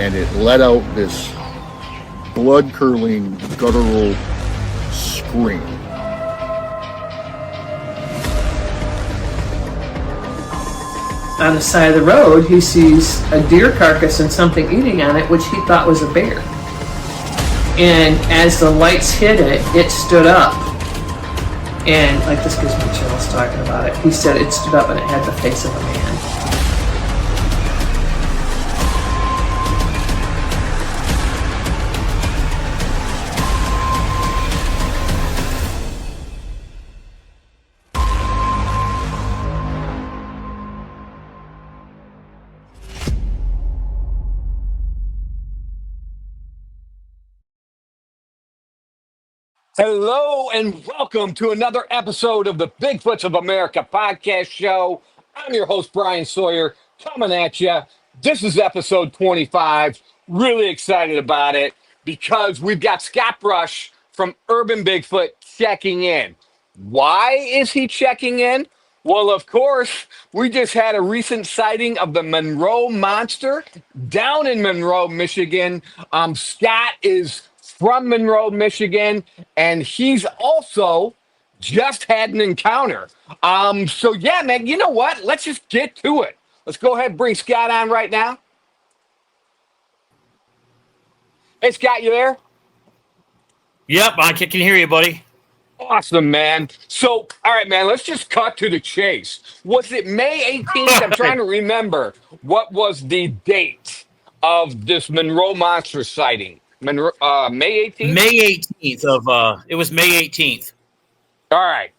and it let out this blood-curdling, guttural scream. On the side of the road, he sees a deer carcass and something eating on it, which he thought was a bear. And as the lights hit it, it stood up. And, like, this gives me chills talking about it. He said it stood up and it had the face of a man. Hello and welcome to another episode of the Bigfoots of America podcast show. I'm your host, Bryan Sawyer, coming at you. This is episode 25. Really excited about it because we've got Scott Brusch from Urban Bigfoot checking in. Why is he checking in? Well, of course, we just had a recent sighting of the Monroe Monster down in Monroe, Michigan. Scott is from Monroe, Michigan, and he's also just had an encounter. So yeah, man, you know what? Let's just get to it. Let's go ahead and bring Scott on right now. Hey, Scott, you there? Yep, I can hear you, buddy. Awesome, man. So, all right, man, let's just cut to the chase. Was it May 18th? I'm trying to remember. What was the date of this Monroe Monster sighting? May 18th? May 18th it was May 18th. All right.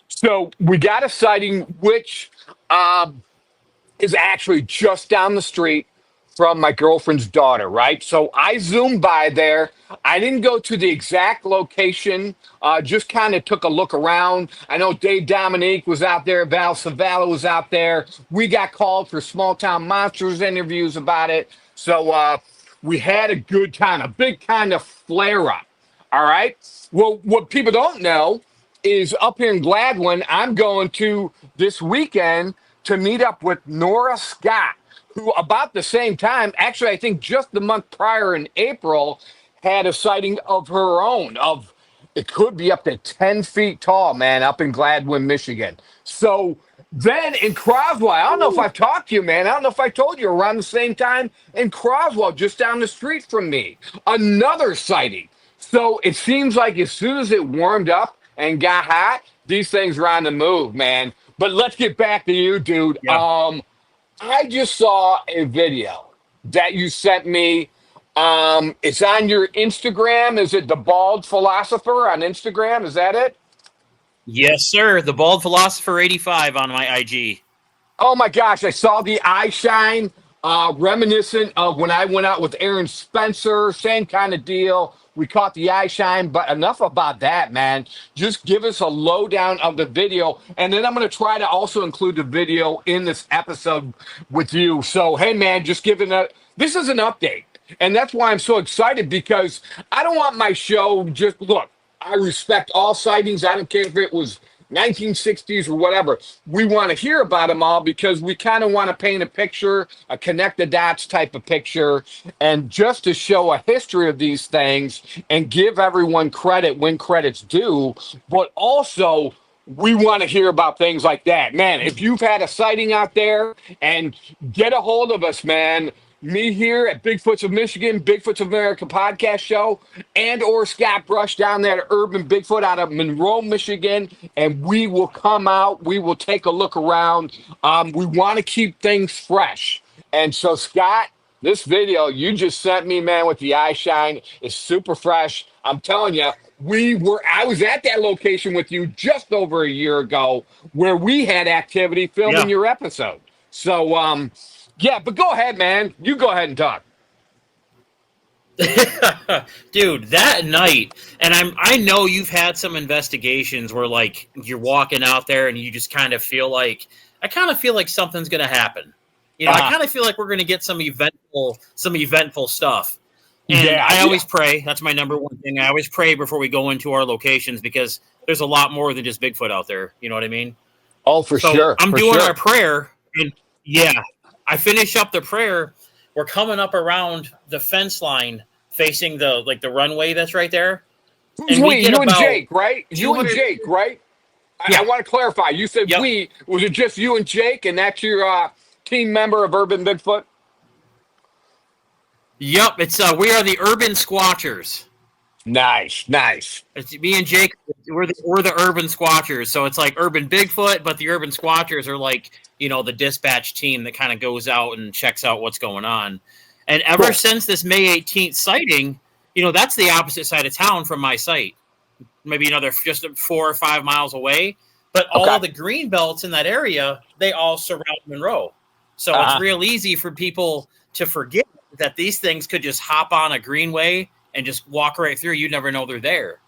So we got a sighting which is actually just down the street from my girlfriend's daughter, right? So I zoomed by there. I didn't go to the exact location, just kind of took a look around. I know Dave Dominique was out there. Val Savala was out there. We got called for Small Town Monsters interviews about it. So we had a good kind of big kind of flare up. All right. Well, what people don't know is up here in Gladwin, I'm going to this weekend to meet up with Nora Scott, who about the same time, actually, I think just the month prior in April, had a sighting of her own of it could be up to 10 feet tall, man, up in Gladwin, Michigan. So then in Croswell, I don't know if I've talked to you, man. I don't know if I told you around the same time in Croswell, just down the street from me, another sighting. So it seems like as soon as it warmed up and got hot, these things are on the move, man. But let's get back to you, dude. Yeah. I just saw a video that you sent me. It's on your Instagram. Is it the Bald Philosopher on Instagram? Is that it? Yes, sir. The Bald Philosopher 85 on my IG. Oh my gosh, I saw the eye shine, reminiscent of when I went out with Aaron Spencer, same kind of deal. We caught the eye shine, but enough about that, man. Just give us a lowdown of the video, and then I'm going to try to also include the video in this episode with you. So, hey, man, just giving this is an update, and that's why I'm so excited because I don't want my show just, look, I respect all sightings. I don't care if it was 1960s or whatever. We want to hear about them all because we kind of want to paint a picture, a connect the dots type of picture, and just to show a history of these things and give everyone credit when credit's due. But also, we want to hear about things like that. Man, if you've had a sighting out there, and get a hold of us, man. Me here at Bigfoots of Michigan, Bigfoots of America podcast show, and or Scott Brusch down there at Urban Bigfoot out of Monroe, Michigan, and we will come out. We will take a look around. We want to keep things fresh. And so, Scott, this video you just sent me, man, with the eye shine is super fresh. I'm telling you, I was at that location with you just over a year ago where we had activity filming your episode. So, yeah, but go ahead, man. You go ahead and talk. Dude, that night, and I know you've had some investigations where like you're walking out there and you just kind of feel like something's gonna happen. You know, I kind of feel like we're gonna get some eventful stuff. And I always pray. That's my number one thing. I always pray before we go into our locations because there's a lot more than just Bigfoot out there. You know what I mean? Oh, for sure. I'm doing our prayer, and I finish up the prayer We're coming up around the fence line facing the runway that's right there. Who's And we we? get You and about Jake, right? You and 200. Jake, right? I Yeah. want to clarify. You said Yep. we. Was it just you and Jake, and that's your team member of Urban Bigfoot? Yep. It's we are the urban squatchers. Nice, nice. It's me and Jake. We're the urban squatchers. So it's like urban Bigfoot, but the urban squatchers are like, the dispatch team that kind of goes out and checks out what's going on. And ever Cool. since this May 18th sighting, that's the opposite side of town from my site. Maybe another just 4 or 5 miles away. But all Okay. of the green belts in that area, they all surround Monroe. So it's real easy for people to forget that these things could just hop on a greenway and just walk right through. You never know they're there.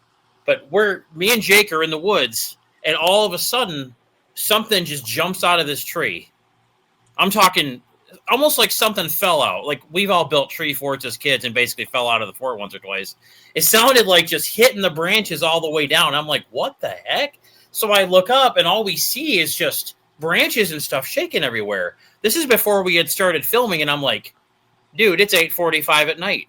But me and Jake are in the woods, and all of a sudden, something just jumps out of this tree. I'm talking almost like something fell out. Like we've all built tree forts as kids and basically fell out of the fort once or twice. It sounded like just hitting the branches all the way down. I'm like, what the heck? So I look up, and all we see is just branches and stuff shaking everywhere. This is before we had started filming, and I'm like, dude, it's 8:45 at night.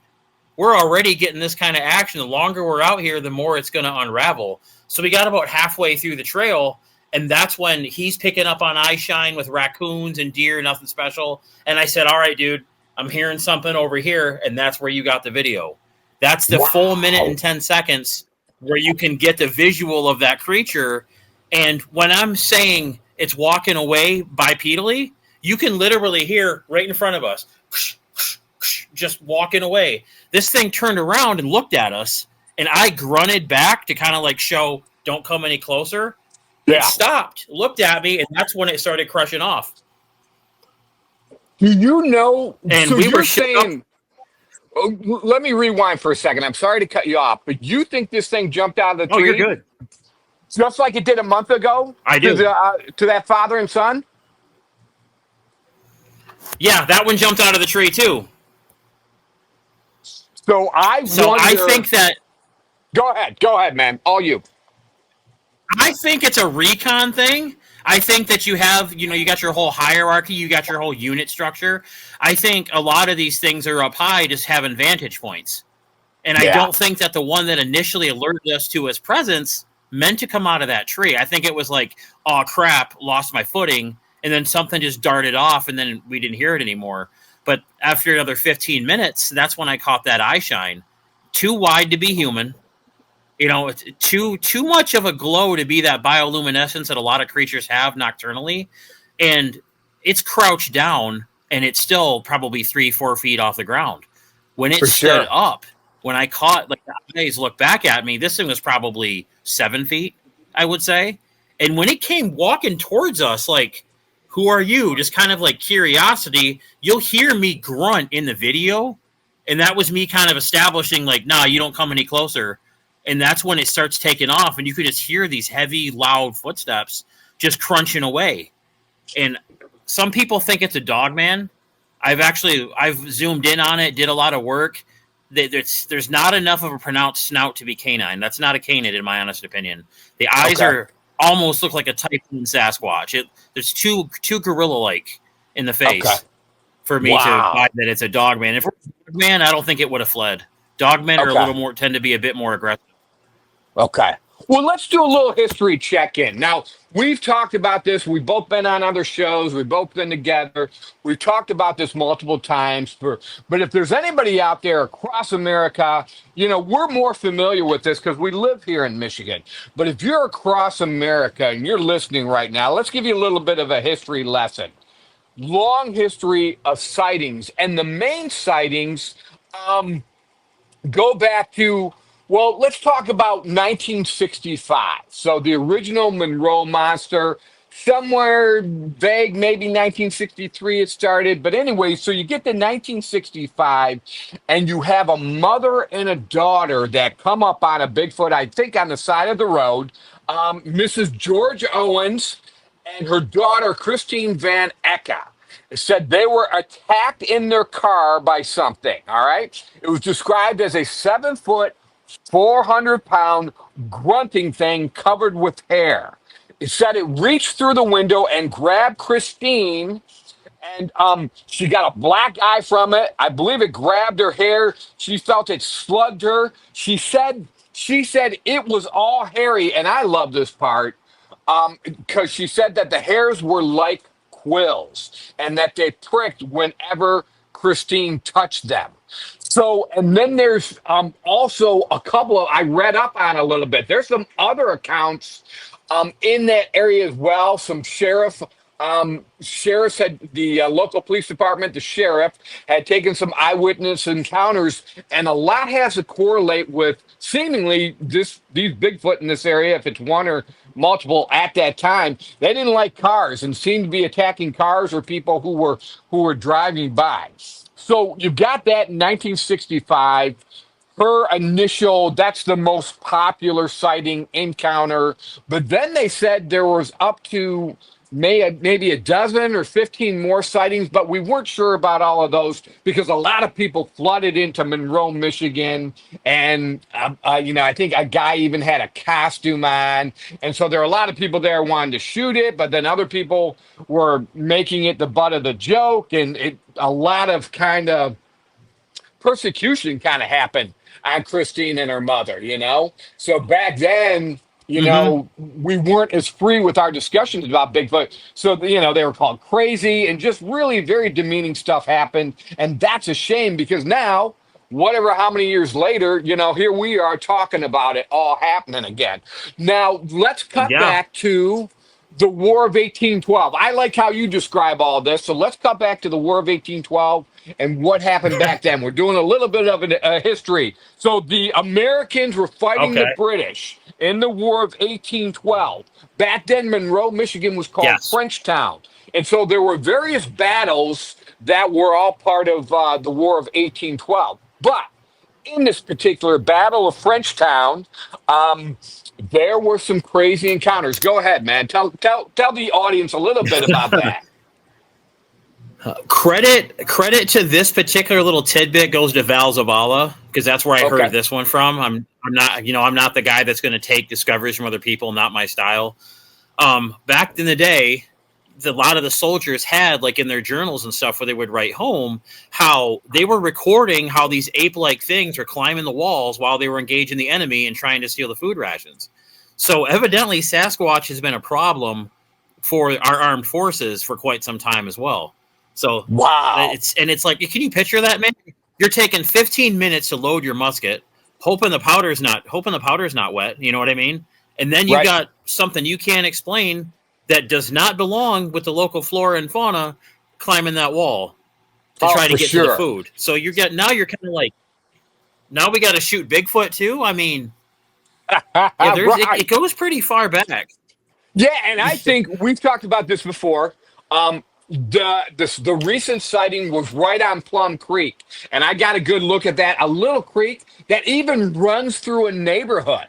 We're already getting this kind of action. The longer we're out here, the more it's going to unravel. So we got about halfway through the trail, and that's when he's picking up on eye shine with raccoons and deer, nothing special. And I said, all right, dude, I'm hearing something over here, and that's where you got the video. That's the full minute and 10 seconds where you can get the visual of that creature. And when I'm saying it's walking away bipedally, you can literally hear right in front of us, just walking away. This thing turned around and looked at us, and I grunted back to kind of like show, don't come any closer. Yeah. It stopped, looked at me, and that's when it started crushing off. Do you know? And so we you're were saying. Let me rewind for a second. I'm sorry to cut you off, but you think this thing jumped out of the tree? Oh, you're good. Just like it did a month ago? I do. To that father and son? Yeah, that one jumped out of the tree too. So I think that. Go ahead, man. All you. I think it's a recon thing. I think that you have, you got your whole hierarchy, you got your whole unit structure. I think a lot of these things are up high just having vantage points. And I don't think that the one that initially alerted us to his presence meant to come out of that tree. I think it was like, oh crap, lost my footing. And then something just darted off, and then we didn't hear it anymore. But after another 15 minutes, that's when I caught that eye shine. Too wide to be human. It's too much of a glow to be that bioluminescence that a lot of creatures have nocturnally. And it's crouched down, and it's still probably 3-4 feet off the ground. When it stood up, when I caught, like, the eyes looked back at me, this thing was probably 7 feet, I would say. And when it came walking towards us, like, who are you? Just kind of like curiosity. You'll hear me grunt in the video. And that was me kind of establishing like, nah, you don't come any closer. And that's when it starts taking off. And you could just hear these heavy, loud footsteps just crunching away. And some people think it's a dog man. I've zoomed in on it, did a lot of work. There's not enough of a pronounced snout to be canine. That's not a canid in my honest opinion. The eyes are almost look like a Typhoon Sasquatch. There's too gorilla-like in the face for me to buy that it's a dog man. If it was a dog man, I don't think it would have fled. Dog men are a little more tend to be a bit more aggressive. Okay. Well, let's do a little history check-in. Now, we've talked about this. We've both been on other shows. We've both been together. We've talked about this multiple times. But if there's anybody out there across America, we're more familiar with this because we live here in Michigan. But if you're across America and you're listening right now, let's give you a little bit of a history lesson. Long history of sightings. And the main sightings go back to... Well, let's talk about 1965. So the original Monroe monster, somewhere vague, maybe 1963 it started. But anyway, so you get to 1965 and you have a mother and a daughter that come up on a Bigfoot, I think on the side of the road. Mrs. George Owens and her daughter, Christine Van Ecke, said they were attacked in their car by something, all right? It was described as a 7-foot, 400-pound grunting thing covered with hair. It said it reached through the window and grabbed Christine And she got a black eye from it. I believe it grabbed her hair. She felt it slugged her. She said it was all hairy, and I love this part because she said that the hairs were like quills and that they pricked whenever Christine touched them. So, and then there's also a couple of, I read up on a little bit. There's some other accounts in that area as well. Some sheriffs had the local police department, the sheriff had taken some eyewitness encounters, and a lot has to correlate with seemingly these Bigfoot in this area, if it's one or multiple at that time. They didn't like cars and seemed to be attacking cars or people who were driving by. So you got that in 1965. Her initial, that's the most popular sighting encounter. But then they said there was up to maybe a dozen or 15 more sightings, but we weren't sure about all of those because a lot of people flooded into Monroe, Michigan. And, I think a guy even had a costume on. And so there are a lot of people there wanting to shoot it, but then other people were making it the butt of the joke. And a lot of kind of persecution kind of happened on Christine and her mother. So back then, Mm-hmm. we weren't as free with our discussions about Bigfoot. So, they were called crazy and just really very demeaning stuff happened. And that's a shame because now, whatever, how many years later, here we are talking about it all happening again. Now, let's cut Yeah. back to the War of 1812. I like how you describe all this. So let's cut back to the War of 1812 and what happened back then. We're doing a little bit of a history. So the Americans were fighting the Okay. British in the War of 1812. Back then, Monroe, Michigan was called Yes. Frenchtown. And so there were various battles that were all part of the War of 1812. But in this particular Battle of Frenchtown, um, there were some crazy encounters. Go ahead, man. Tell the audience a little bit about that. Credit to this particular little tidbit goes to Val Zavala because that's where I Okay. heard this one from. I'm not the guy that's going to take discoveries from other people, not my style. Back in the day, a lot of the soldiers had like in their journals and stuff where they would write home how they were recording how these ape-like things were climbing the walls while they were engaging the enemy and trying to steal the food rations. So evidently, Sasquatch has been a problem for our armed forces for quite some time as well. So Wow. it's like, can you picture that, man? You're taking 15 minutes to load your musket, hoping the powder's not wet. You know what I mean? And then you Right. got something you can't explain that does not belong with the local flora and fauna climbing that wall to Oh, try to for get to the sure. food. So you're kind of like, now we got to shoot Bigfoot too. I mean, yeah, Right. it goes pretty far back. Yeah, and I think we've talked about this before. The recent sighting was right on Plum Creek, and I got a good look at that. A little creek that even runs through a neighborhood,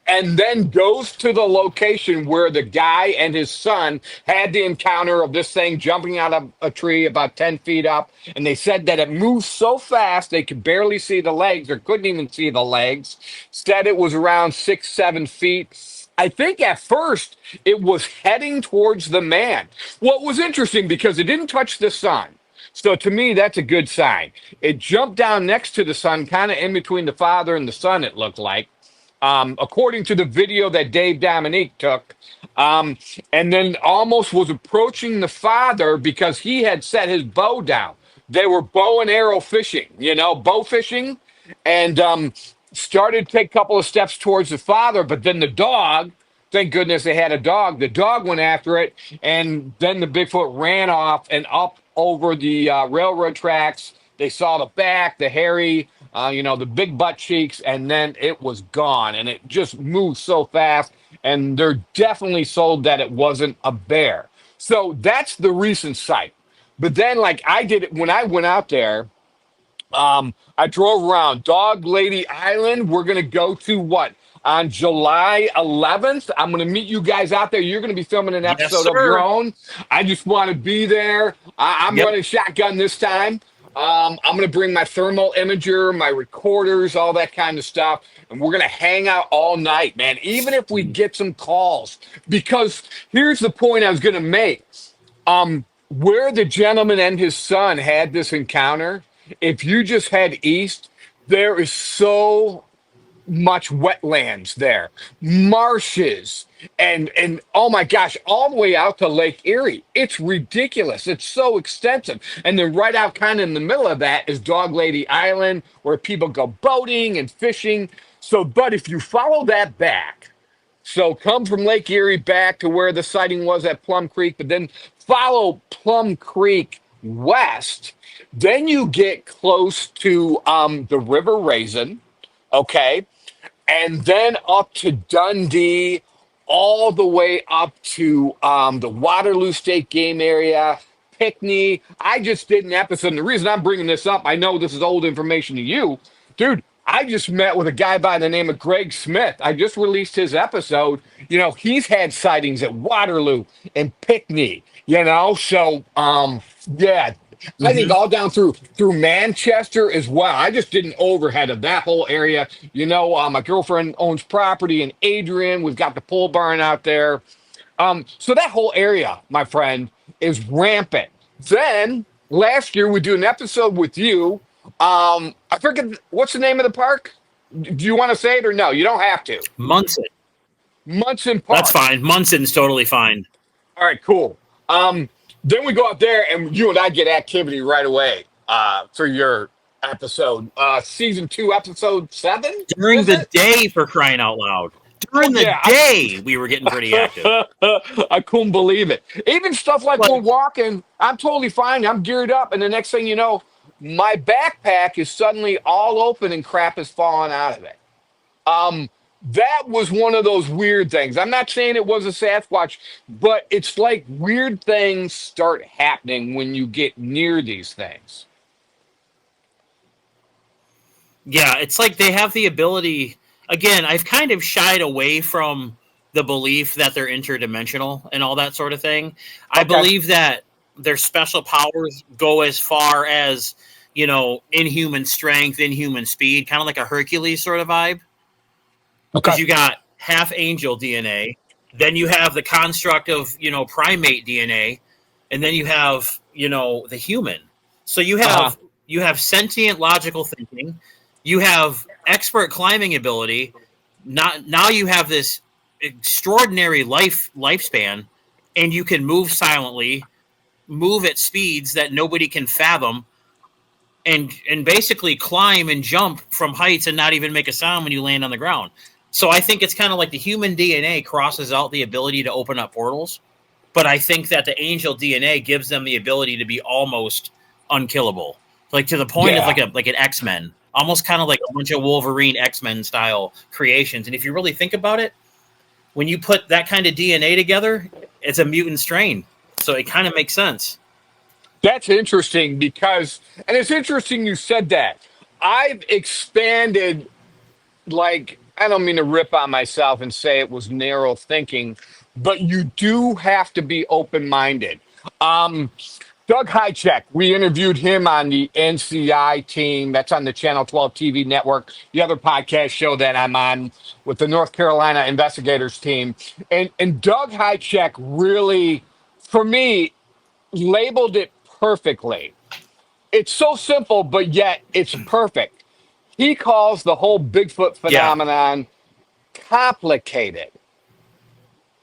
and then goes to the location where the guy and his son had the encounter of this thing jumping out of a tree about 10 feet up. And they said that it moved so fast they could barely see the legs or couldn't even see the legs. Said it was around 6, 7 feet. I think at first it was heading towards the man. What was interesting because it didn't touch the son. So to me, that's a good sign. It jumped down next to the son, kind of in between the father and the son, it looked like, according to the video that Dave Dominique took, and then almost was approaching the father because he had set his bow down. They were bow and arrow fishing, bow fishing, and started to take a couple of steps towards the father, but then the dog, thank goodness they had a dog, the dog went after it, and then the Bigfoot ran off and up over the railroad tracks. They saw the back, the hairy, the big butt cheeks, and then it was gone. And it just moved so fast. And they're definitely sold that it wasn't a bear. So that's the recent sight. But then, like I did it when I went out there, I drove around Dog Lady Island. We're going to go to what? On July 11th, I'm going to meet you guys out there. You're going to be filming an Yes, episode of your sir. own. I just want to be there. I'm Yep. running shotgun this time. I'm going to bring my thermal imager, my recorders, all that kind of stuff. And we're going to hang out all night, man, even if we get some calls. Because here's the point I was going to make. where the gentleman and his son had this encounter, if you just head east, there is so much wetlands there, marshes, and oh my gosh, all the way out to Lake Erie. It's ridiculous. It's so extensive. And then right out kind of in the middle of that is Dog Lady Island, where people go boating and fishing. So, but if you follow that back, so come from Lake Erie back to where the sighting was at Plum Creek, but then follow Plum Creek west, then you get close to the River Raisin, okay? And then up to Dundee, all the way up to the Waterloo State Game Area, Pinckney. I just did an episode, and the reason I'm bringing this up, I know this is old information to you, dude. I just met with a guy by the name of Greg Smith. I just released his episode. You know, he's had sightings at Waterloo and Pinckney. You know, so yeah, I think all down through Manchester as well. I just did an overhead of that whole area. You know, my girlfriend owns property in Adrian. We've got the pole barn out there. So that whole area, my friend, is rampant. Then last year we do an episode with you. I forget what's the name of the park. Do you want to say it or no? You don't have to. Munson. Munson Park. That's fine. Munson's totally fine. All right, cool. Then we go out there and you and I get activity right away for your episode. Season 2, episode 7? During the day, for crying out loud. During the day, we were getting pretty active. I couldn't believe it. Even stuff like we're walking, I'm totally fine. I'm geared up. And the next thing you know, my backpack is suddenly all open and crap is falling out of it. That was one of those weird things. I'm not saying it was a Sasquatch, but it's like weird things start happening when you get near these things. Yeah, it's like they have the ability. Again, I've kind of shied away from the belief that they're interdimensional and all that sort of thing. I believe that their special powers go as far as, you know, inhuman strength, inhuman speed, kind of like a Hercules sort of vibe. Because you got half angel DNA, then you have the construct of, you know, primate DNA, and then you have, you know, the human. So you have sentient logical thinking, you have expert climbing ability. Now you have this extraordinary lifespan, and you can move silently, move at speeds that nobody can fathom, and basically climb and jump from heights and not even make a sound when you land on the ground. So I think it's kind of like the human DNA crosses out the ability to open up portals, but I think that the angel DNA gives them the ability to be almost unkillable, like to the point of like an X-Men, almost kind of like a bunch of Wolverine X-Men style creations. And if you really think about it, when you put that kind of DNA together, it's a mutant strain. So it kind of makes sense. That's interesting because, and it's interesting you said that. I've expanded, like, I don't mean to rip on myself and say it was narrow thinking, but you do have to be open minded. Doug Hychek, we interviewed him on the NCI team. That's on the Channel 12 TV network, the other podcast show that I'm on with the North Carolina investigators team. And Doug Hychek really, for me, labeled it perfectly. It's so simple, but yet it's perfect. He calls the whole Bigfoot phenomenon complicated.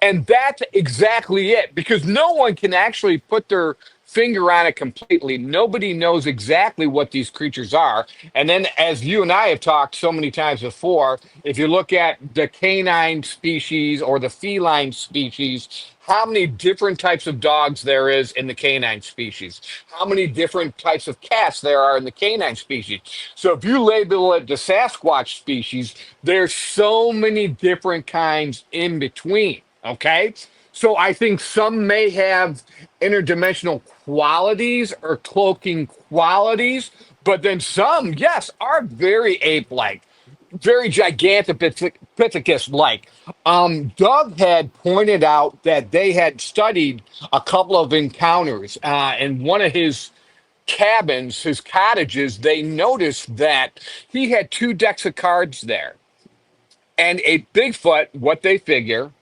And that's exactly it, because no one can actually put their finger on it completely. Nobody knows exactly what these creatures are. And then, as you and I have talked so many times before, if you look at the canine species or the feline species, how many different types of dogs there is in the canine species, how many different types of cats there are in the canine species. So if you label it the Sasquatch species, there's so many different kinds in between. Okay, so I think some may have interdimensional qualities or cloaking qualities, but then some, yes, are very ape-like, very Gigantopithecus-like. Doug had pointed out that they had studied a couple of encounters in one of his cabins, his cottages. They noticed that he had 2 decks of cards there, and a Bigfoot, what they figure,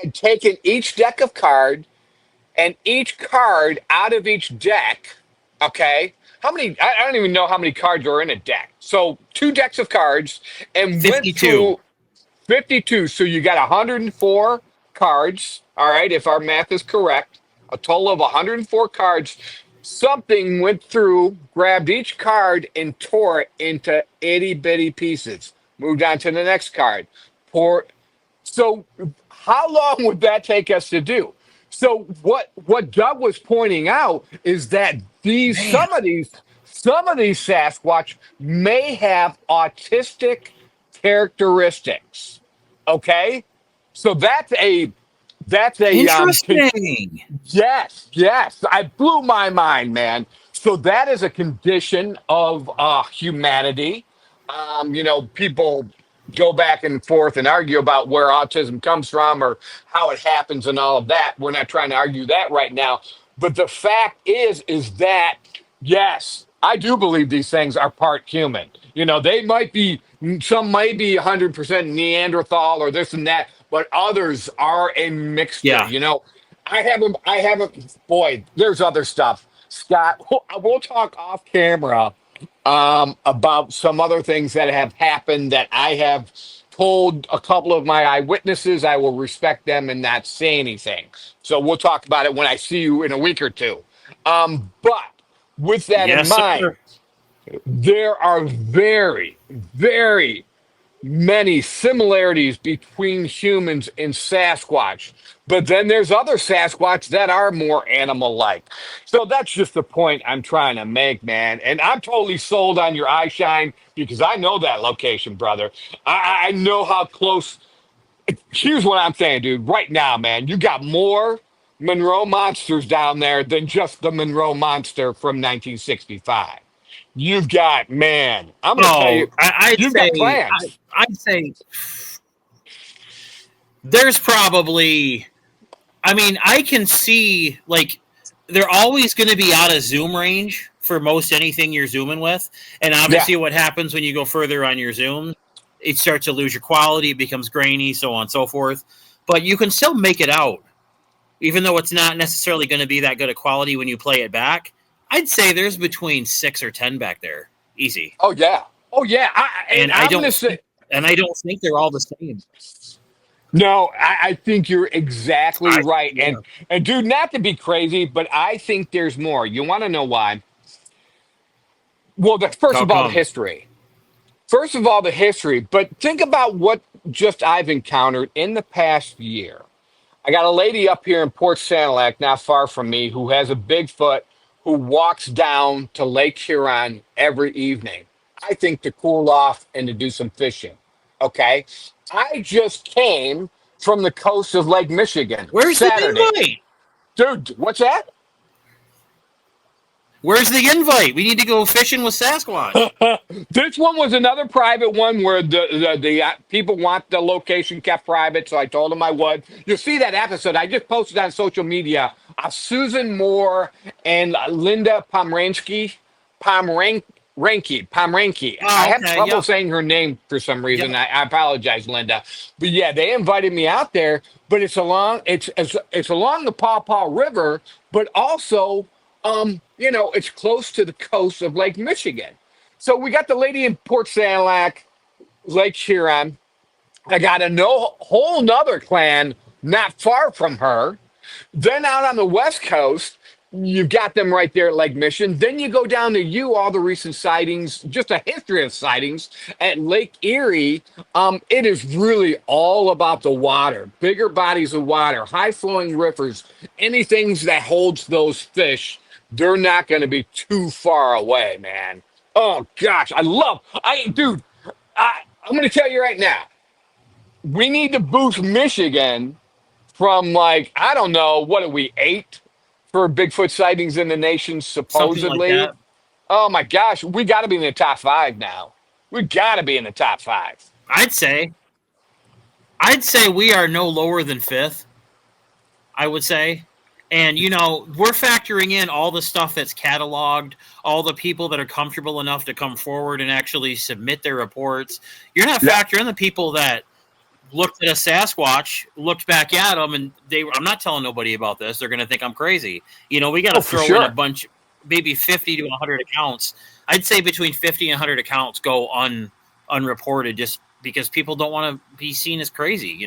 had taken each deck of cards and each card out of each deck, okay, how many, I don't even know how many cards are in a deck. So 2 decks of cards and went 52. through 52. So you got 104 cards, all right, if our math is correct, a total of 104 cards. Something went through, grabbed each card, and tore it into itty bitty pieces. Moved on to the next card. Pour. So, how long would that take us to do? So, what Doug was pointing out is that these Man. some of these Sasquatch may have autistic characteristics. Okay, so Interesting. yes, yes. I blew my mind, man. So that is a condition of humanity. People go back and forth and argue about where autism comes from or how it happens and all of that. We're not trying to argue that right now. But the fact is that yes, I do believe these things are part human. They might be some might be 100% Neanderthal or this and that, but others are a mixture. Yeah. Boy, there's other stuff. Scott, we'll talk off camera about some other things that have happened that I have told a couple of my eyewitnesses. I will respect them and not say anything. So we'll talk about it when I see you in a week or two. But with that in Yes, mind, sir. there are very, very many similarities between humans and Sasquatch. But then there's other Sasquatch that are more animal-like. So that's just the point I'm trying to make, man. And I'm totally sold on your eye shine because I know that location, brother. I know how close. Here's what I'm saying, dude. Right now, man, you got more Monroe monsters down there than just the Monroe monster from 1965. You've got, man, I'm going to tell Oh, you, I'd you've got say plans. I'd say there's probably. I mean, I can see like they're always going to be out of zoom range for most anything you're zooming with, and Yeah. obviously, what happens when you go further on your zoom, it starts to lose your quality, it becomes grainy, so on and so forth. But you can still make it out, even though it's not necessarily going to be that good a quality when you play it back. I'd say there's between 6 or 10 back there, easy. Oh, yeah. Oh, yeah. And I'm going to say, I don't think they're all the same. no, I think you're exactly right. Yeah. And dude, not to be crazy, but I think there's more. You want to know why? Well, first How of all, the come? history. First of all, the history. But think about what just I've encountered in the past year. I got a lady up here in Port Sanilac, not far from me, who has a Bigfoot who walks down to Lake Huron every evening. I think to cool off and to do some fishing. Okay. I just came from the coast of Lake Michigan Where's the Saturday. invite? Dude, what's that? Where's the invite? We need to go fishing with Sasquatch. This one was another private one where the people want the location kept private, so I told them I would. You'll see that episode. I just posted on social media. Susan Moore and Linda Pomeranke. Oh, I have okay, trouble yep. saying her name for some reason. Yep. I apologize, Linda. But yeah, they invited me out there. But it's along the Paw Paw River, but also it's close to the coast of Lake Michigan. So we got the lady in Port Sanilac, Lake Huron. I got a whole nother clan not far from her. Then out on the West Coast, you've got them right there at Lake Michigan. Then you go down to all the recent sightings, just a history of sightings at Lake Erie. It is really all about the water, bigger bodies of water, high flowing rivers, anything that holds those fish. They're not going to be too far away, man. Oh gosh, dude. I'm going to tell you right now. We need to boost Michigan from I don't know, what are we, 8 for Bigfoot sightings in the nation, Something like supposedly? that. Oh my gosh, we got to be in the top 5 now. We got to be in the top 5. I'd say we are no lower than 5th. I would say. And, we're factoring in all the stuff that's cataloged, all the people that are comfortable enough to come forward and actually submit their reports. You're not factoring in the people that looked at a Sasquatch, looked back at them, and I'm not telling nobody about this. They're going to think I'm crazy. We got to for throw in a sure. bunch, maybe 50 to 100 accounts. I'd say between 50 and 100 accounts go unreported just because people don't want to be seen as crazy,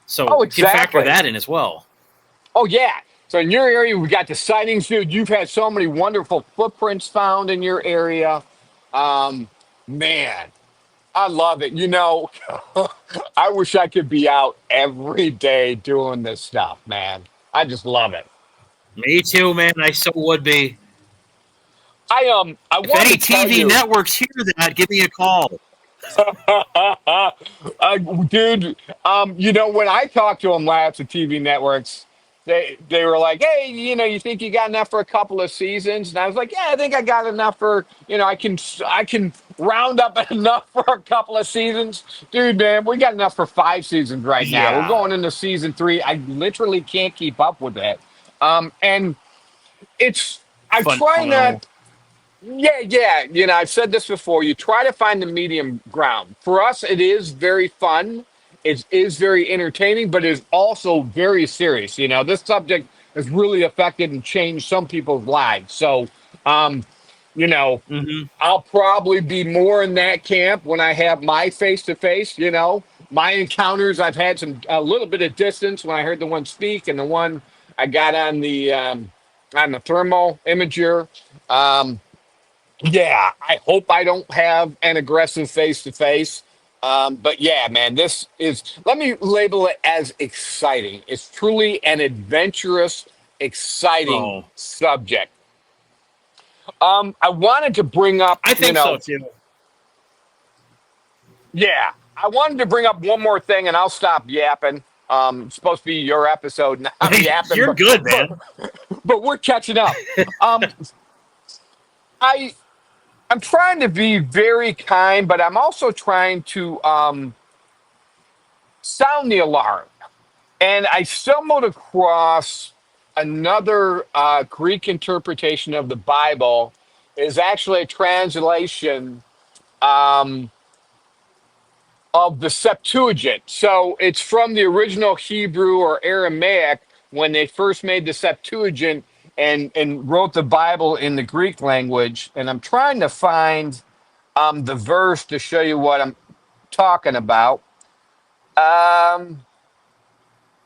So Oh, you can factor exactly. that in as well. Oh, yeah. So in your area, we got the sightings, dude. You've had so many wonderful footprints found in your area. Man, I love it. I wish I could be out every day doing this stuff, man. I just love it. Me too, man. I so would be. I If wanted any to tell TV you, networks hear that, give me a call. uh, dude. When I talked to them last at TV networks, they were like, "Hey, you think you got enough for a couple of seasons?" And I was like, "Yeah, I think I got enough for I can round up enough for a couple of seasons, dude. Man, we got enough for 5 seasons right now. We're Yeah. going into season 3. I literally can't keep up with it, and it's I try Phenomenal. not. Yeah, yeah. I've said this before. You try to find the medium ground. For us, it is very fun. It is very entertaining, but it is also very serious. This subject has really affected and changed some people's lives. So, um, you know, Hmm. I'll probably be more in that camp when I have my face to face. My encounters. I've had a little bit of distance when I heard the one speak, and the one I got on the thermal imager. Um, yeah, I hope I don't have an aggressive face to face. But yeah, man, let me label it as exciting. It's truly an adventurous, exciting Oh, subject. I wanted to bring up, I think so too. yeah, I wanted to bring up one more thing and I'll stop yapping. It's supposed to be your episode and I'm yapping, You're but, good, but, man. but we're catching up. Um, I, I'm trying to be very kind, but I'm also trying to sound the alarm. And I stumbled across another Greek interpretation of the Bible. Is actually a translation um, of the Septuagint. So it's from the original Hebrew or Aramaic when they first made the Septuagint and wrote the Bible in the Greek language. And I'm trying to find the verse to show you what I'm talking about. Um,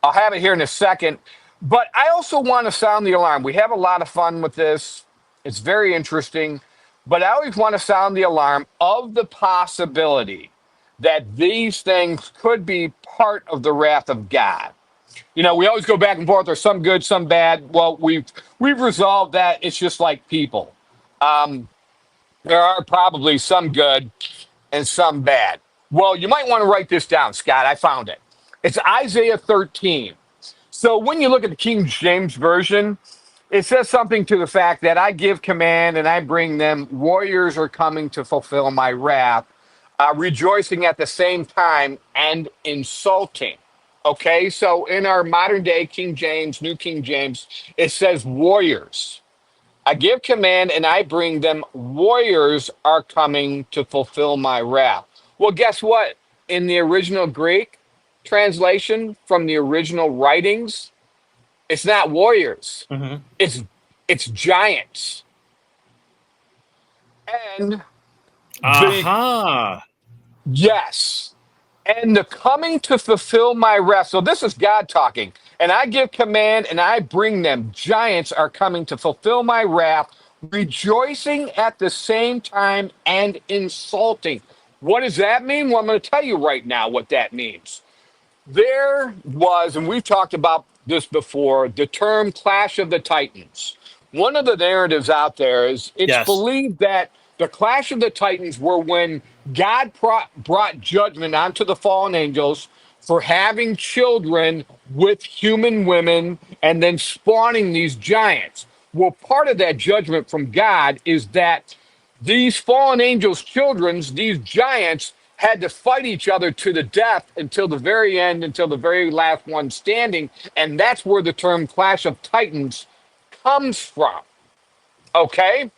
I'll have it here in a second. But I also want to sound the alarm. We have a lot of fun with this. It's very interesting. But I always want to sound the alarm of the possibility that these things could be part of the wrath of God. We always go back and forth. There's some good, some bad. Well, we've resolved that. It's just like people. Um, there are probably some good and some bad. Well, you might want to write this down, Scott. I found it. It's Isaiah 13. So when you look at the King James Version, it says something to the fact that I give command and I bring them, warriors are coming to fulfill my wrath, rejoicing at the same time and insulting. Okay, so in our modern day King James, New King James, it says warriors. I give command and I bring them, warriors are coming to fulfill my wrath. Well, guess what? In the original Greek translation from the original writings, it's not warriors. Hmm. It's giants. And the Aha. yes. And the coming to fulfill my rest. So this is God talking. And I give command and I bring them. Giants are coming to fulfill my wrath, rejoicing at the same time and insulting. What does that mean? Well, I'm going to tell you right now what that means. There was, and we've talked about this before, the term Clash of the Titans. One of the narratives out there is it's Yes. believed that the Clash of the Titans were when God brought judgment onto the fallen angels for having children with human women and then spawning these giants. Well, part of that judgment from God is that these fallen angels' children's, these giants, had to fight each other to the death until the very end, until the very last one standing. And that's where the term Clash of Titans comes from. Okay?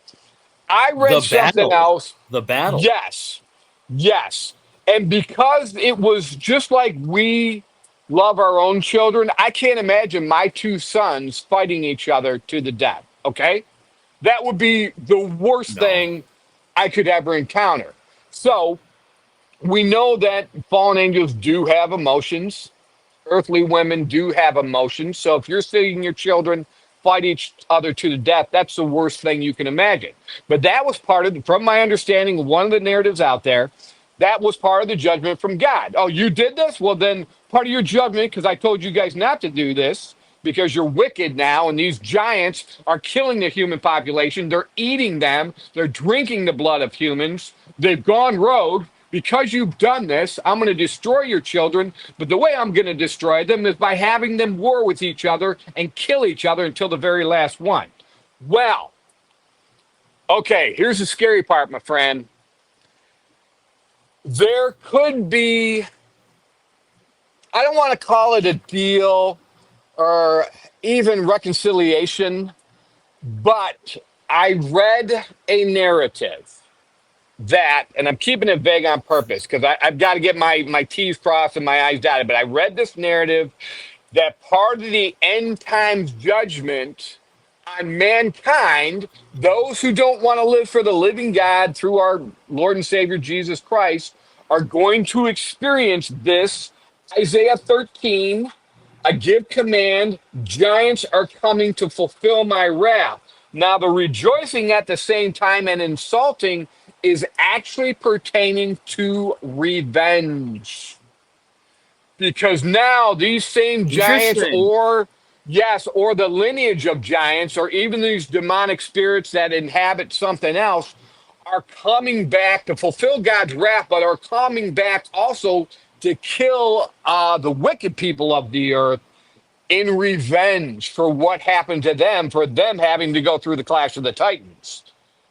I read The something battle. else. The battle. Yes. Yes. And because it was just like we love our own children, I can't imagine my two sons fighting each other to the death. Okay? That would be the worst No. thing I could ever encounter. So we know that fallen angels do have emotions. Earthly women do have emotions. So if you're seeing your children fight each other to the death, that's the worst thing you can imagine. But that was part of, from my understanding, one of the narratives out there, that was part of the judgment from God. Oh, you did this? Well, then part of your judgment, because I told you guys not to do this, because you're wicked now, and these giants are killing the human population. They're eating them. They're drinking the blood of humans. They've gone rogue. Because you've done this, I'm going to destroy your children. But the way I'm going to destroy them is by having them war with each other and kill each other until the very last one. Well, okay, here's the scary part, my friend. There could be, I don't want to call it a deal or even reconciliation, but I read a narrative that, and I'm keeping it vague on purpose because I've got to get my T's crossed and my I's dotted, but I read this narrative that part of the end times judgment on mankind, those who don't want to live for the living God through our Lord and Savior Jesus Christ, are going to experience this. Isaiah 13, I give command, giants are coming to fulfill my wrath. Now, the rejoicing at the same time and insulting is actually pertaining to revenge. Because now these same giants, Interesting. or yes, or the lineage of giants, or even these demonic spirits that inhabit something else, are coming back to fulfill God's wrath, but are coming back also to kill the wicked people of the earth in revenge for what happened to them, for them having to go through the Clash of the Titans.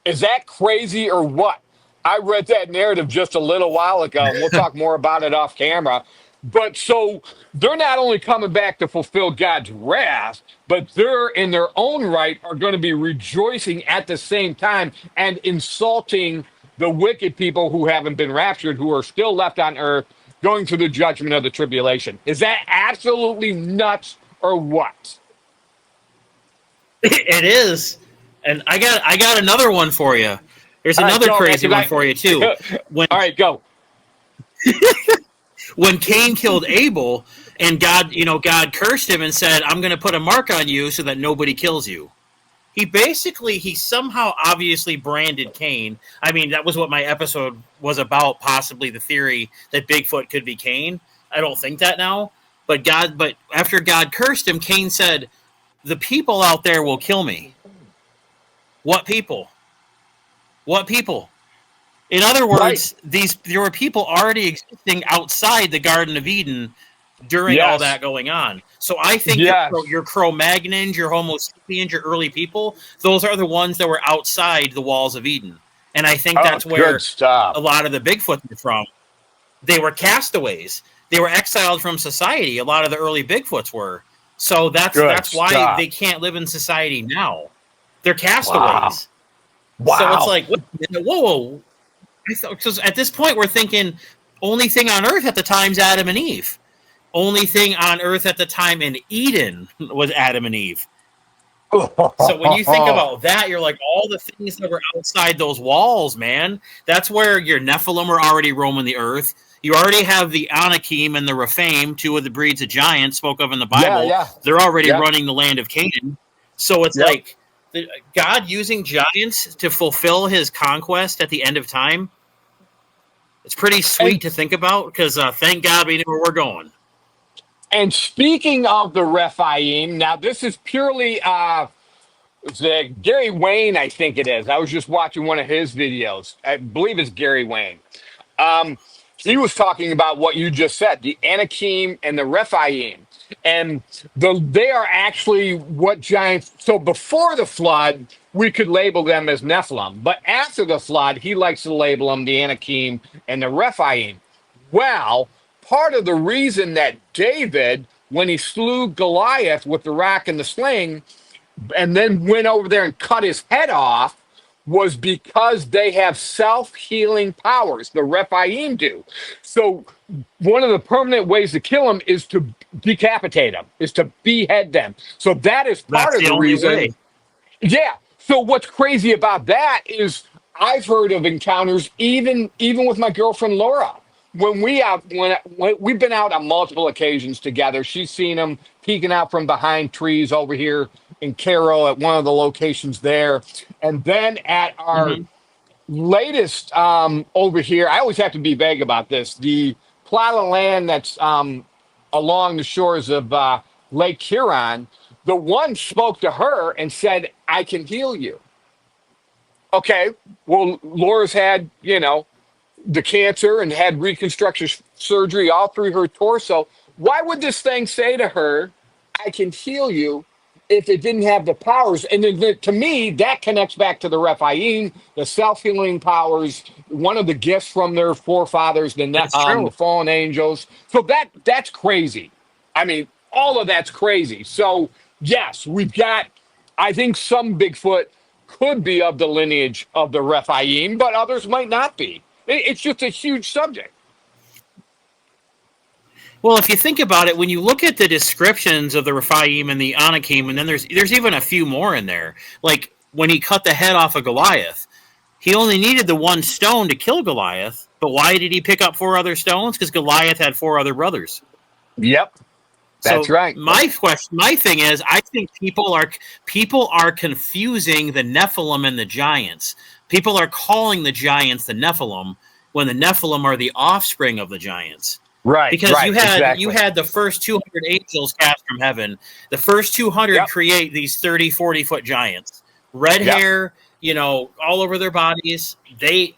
Is that crazy or what? I read that narrative just a little while ago, and we'll talk more about it off camera. But so they're not only coming back to fulfill God's wrath, but they're in their own right are going to be rejoicing at the same time and insulting the wicked people who haven't been raptured, who are still left on earth, going through the judgment of the tribulation. Is that absolutely nuts or what? It is. And I got another one for you. There's All right, another go, man, crazy 'cause one for you too. When all right, go. when Cain killed Abel and God cursed him and said, "I'm going to put a mark on you so that nobody kills you." He somehow obviously branded Cain. I mean, that was what my episode was about, possibly the theory that Bigfoot could be Cain. I don't think that now. But after God cursed him, Cain said, "The people out there will kill me." What people? What people? In other Right. words, there were people already existing outside the Garden of Eden during all Yes. that going on. So I think Yes. your Cro-Magnons, your Homo sapiens, your early people, those are the ones that were outside the walls of Eden. And I think Oh, that's good where stuff. a lot of the Bigfoot are from. They were castaways. They were exiled from society. A lot of the early Bigfoots were. So Good that's why stuff. they can't live in society now. They're Wow. castaways. So it's Wow. like, whoa. Because at this point, we're thinking only thing on Earth at the time's Adam and Eve. Only thing on Earth at the time in Eden was Adam and Eve. So when you think about that, you're like, all the things that were outside those walls, man, that's where your Nephilim are already roaming the earth. You already have the Anakim and the Rephaim, two of the breeds of giants spoke of in the Yeah, Bible. yeah. They're already Yep. running the land of Canaan. So it's Yep. like God using giants to fulfill his conquest at the end of time. It's pretty sweet And to think about because thank God we know where we're going. and speaking of the Rephaim, now this is purely it's, Gary Wayne, I think it is. I was just watching one of his videos. I believe it's Gary Wayne. Um, he was talking about what you just said, the Anakim and the Rephaim. And they are actually what giants. So before the flood, we could label them as Nephilim. But after the flood, he likes to label them the Anakim and the Rephaim. Well, part of the reason that David, when he slew Goliath with the rock and the sling, and then went over there and cut his head off, was because they have self-healing powers. The Rephaim do. So one of the permanent ways to kill them is to decapitate them, is to behead them. So that is part That's of the the only way. reason. Yeah. So what's crazy about that is I've heard of encounters even with my girlfriend Laura. When we've been out on multiple occasions together, she's seen them peeking out from behind trees over here in Carroll at one of the locations there, and then at our Hmm. latest over here. I always have to be vague about this. The plot of land that's along the shores of Lake Huron. The one spoke to her and said, "I can heal you." Okay, well, Laura's had, the cancer and had reconstruction surgery all through her torso. Why would this thing say to her, "I can heal you," if it didn't have the powers? And then, to me, that connects back to the Rephaim, the self-healing powers, one of the gifts from their forefathers, That's the true. fallen angels. So that's crazy. I mean, all of that's crazy. So yes, we've got. I think some Bigfoot could be of the lineage of the Rephaim, but others might not be. It's just a huge subject. Well, if you think about it, when you look at the descriptions of the Rephaim and the Anakim, and then there's even a few more in there. Like when he cut the head off of Goliath, he only needed the one stone to kill Goliath. But why did he pick up 4 other stones? Because Goliath had 4 other brothers. Yep, that's So right. my thing is, I think people are confusing the Nephilim and the giants. People are calling the giants the Nephilim when the Nephilim are the offspring of the giants. Right, Because right, you exactly. had the first 200 angels cast from heaven. The first 200 Yep, create these 30, 40 foot giants. Red yep, hair, all over their bodies. The